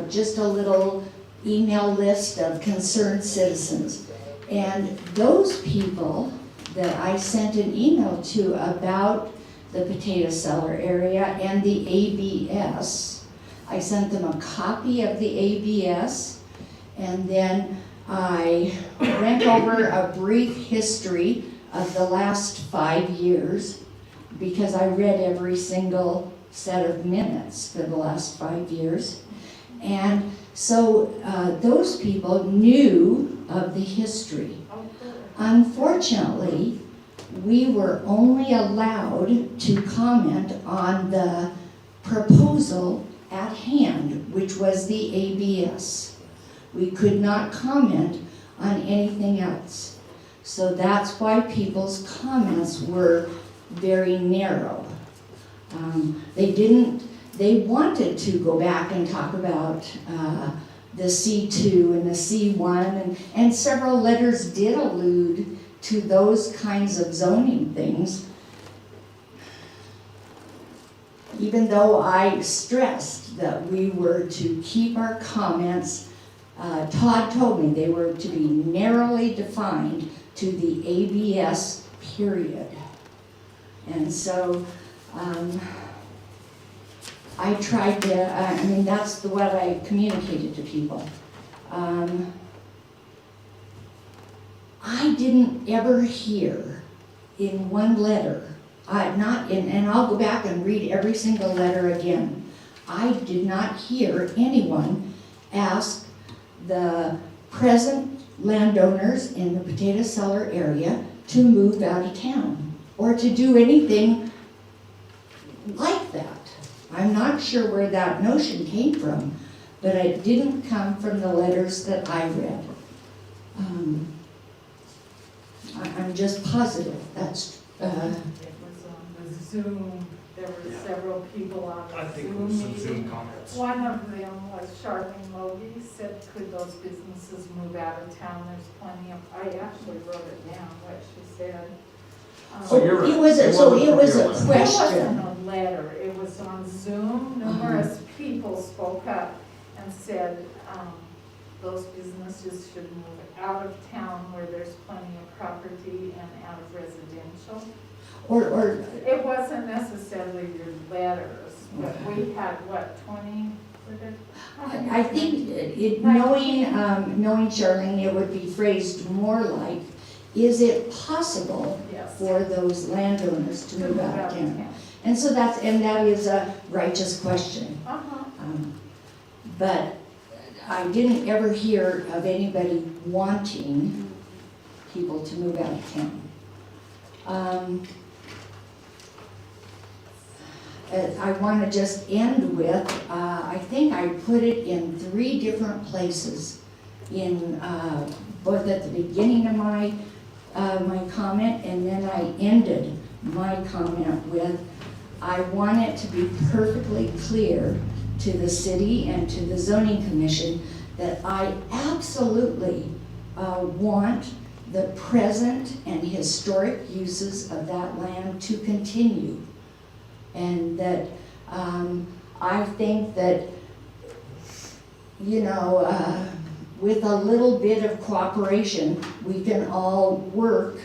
O: just a little email list of concerned citizens. And those people that I sent an email to about the potato cellar area and the ABS, I sent them a copy of the ABS, and then I went over a brief history of the last 5 years. because I read every single set of minutes for the last 5 years. And so those people knew of the history. Unfortunately, we were only allowed to comment on the proposal at hand, which was the ABS. We could not comment on anything else. So that's why people's comments were very narrow. They wanted to go back and talk about the C2 and the C1, and several letters did allude to those kinds of zoning things. Even though I stressed that we were to keep our comments, Todd told me they were to be narrowly defined to the ABS period. And so I tried to, that's what I communicated to people. I didn't ever hear in one letter, and I'll go back and read every single letter again. I did not hear anyone ask the present landowners in the Potato Cellar area to move out of town or to do anything like that. I'm not sure where that notion came from, but it didn't come from the letters that I read. I'm just positive that's.
D: It was on the Zoom, there were several people on the Zoom.
Q: I think it was some Zoom
D: meeting.
Q: comments.
D: One of them was Charlene Logie, said, could those businesses move out of town? There's plenty of, I actually wrote it down, what she said.
Q: So you're right.
O: It was a
D: It
O: question.
D: wasn't a letter, it was on Zoom. Numerous people spoke up and said, those businesses should move out of town where there's plenty of property and out of residential.
O: Or
D: It wasn't necessarily your letters, but we had, what, 20?
O: I think knowing Charlene, it would be phrased more like, is it possible
D: Yes.
O: for those landowners to move out of town? And so that is a righteous question. But I didn't ever hear of anybody wanting people to move out of town. I want to just end with, I think I put it in 3 different places, in both at the beginning of my comment, and then I ended my comment with, I want it to be perfectly clear to the city and to the zoning commission that I absolutely want the present and historic uses of that land to continue. And that I think that, with a little bit of cooperation, we can all work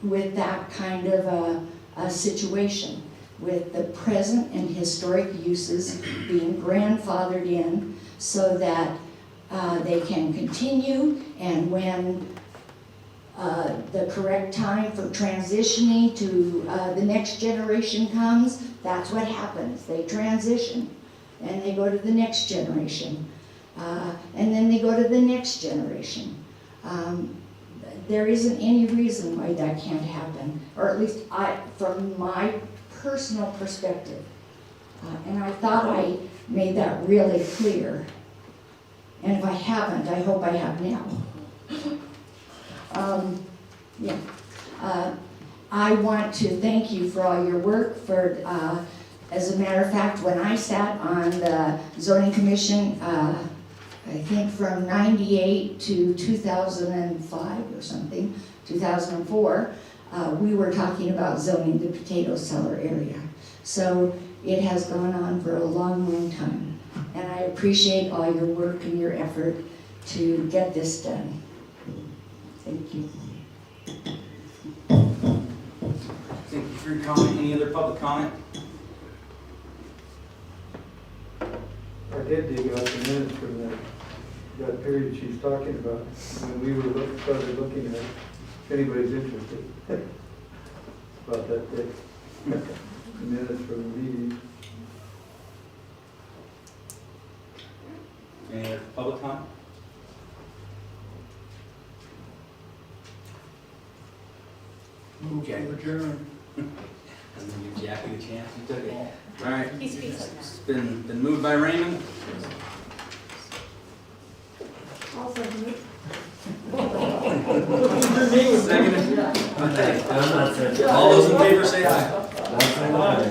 O: with that kind of a situation, with the present and historic uses being grandfathered in so that they can continue, and when the correct time for transitioning to the next generation comes, that's what happens. They transition and they go to the next generation. And then they go to the next generation. There isn't any reason why that can't happen, or at least from my personal perspective. And I thought I made that really clear. And if I haven't, I hope I have now. I want to thank you for all your work. As a matter of fact, when I sat on the zoning commission, I think from 98 to 2005 or something, 2004, we were talking about zoning the Potato Cellar area. So it has gone on for a long, long time. And I appreciate all your work and your effort to get this done. Thank you.
C: Thank you for your comment. Any other public comment?
L: I did dig out the minutes from that period she's talking about, when we were started looking at it, if anybody's interested, about that day. Minutes for the meeting.
C: Any other public comment?
L: Move to adjourn.
C: I'm gonna give Jackie the chance, you took it. All right,
P: He speaks.
C: it's been moved by Raymond.
E: I'll second it.
C: Seconded. All those in favor say aye.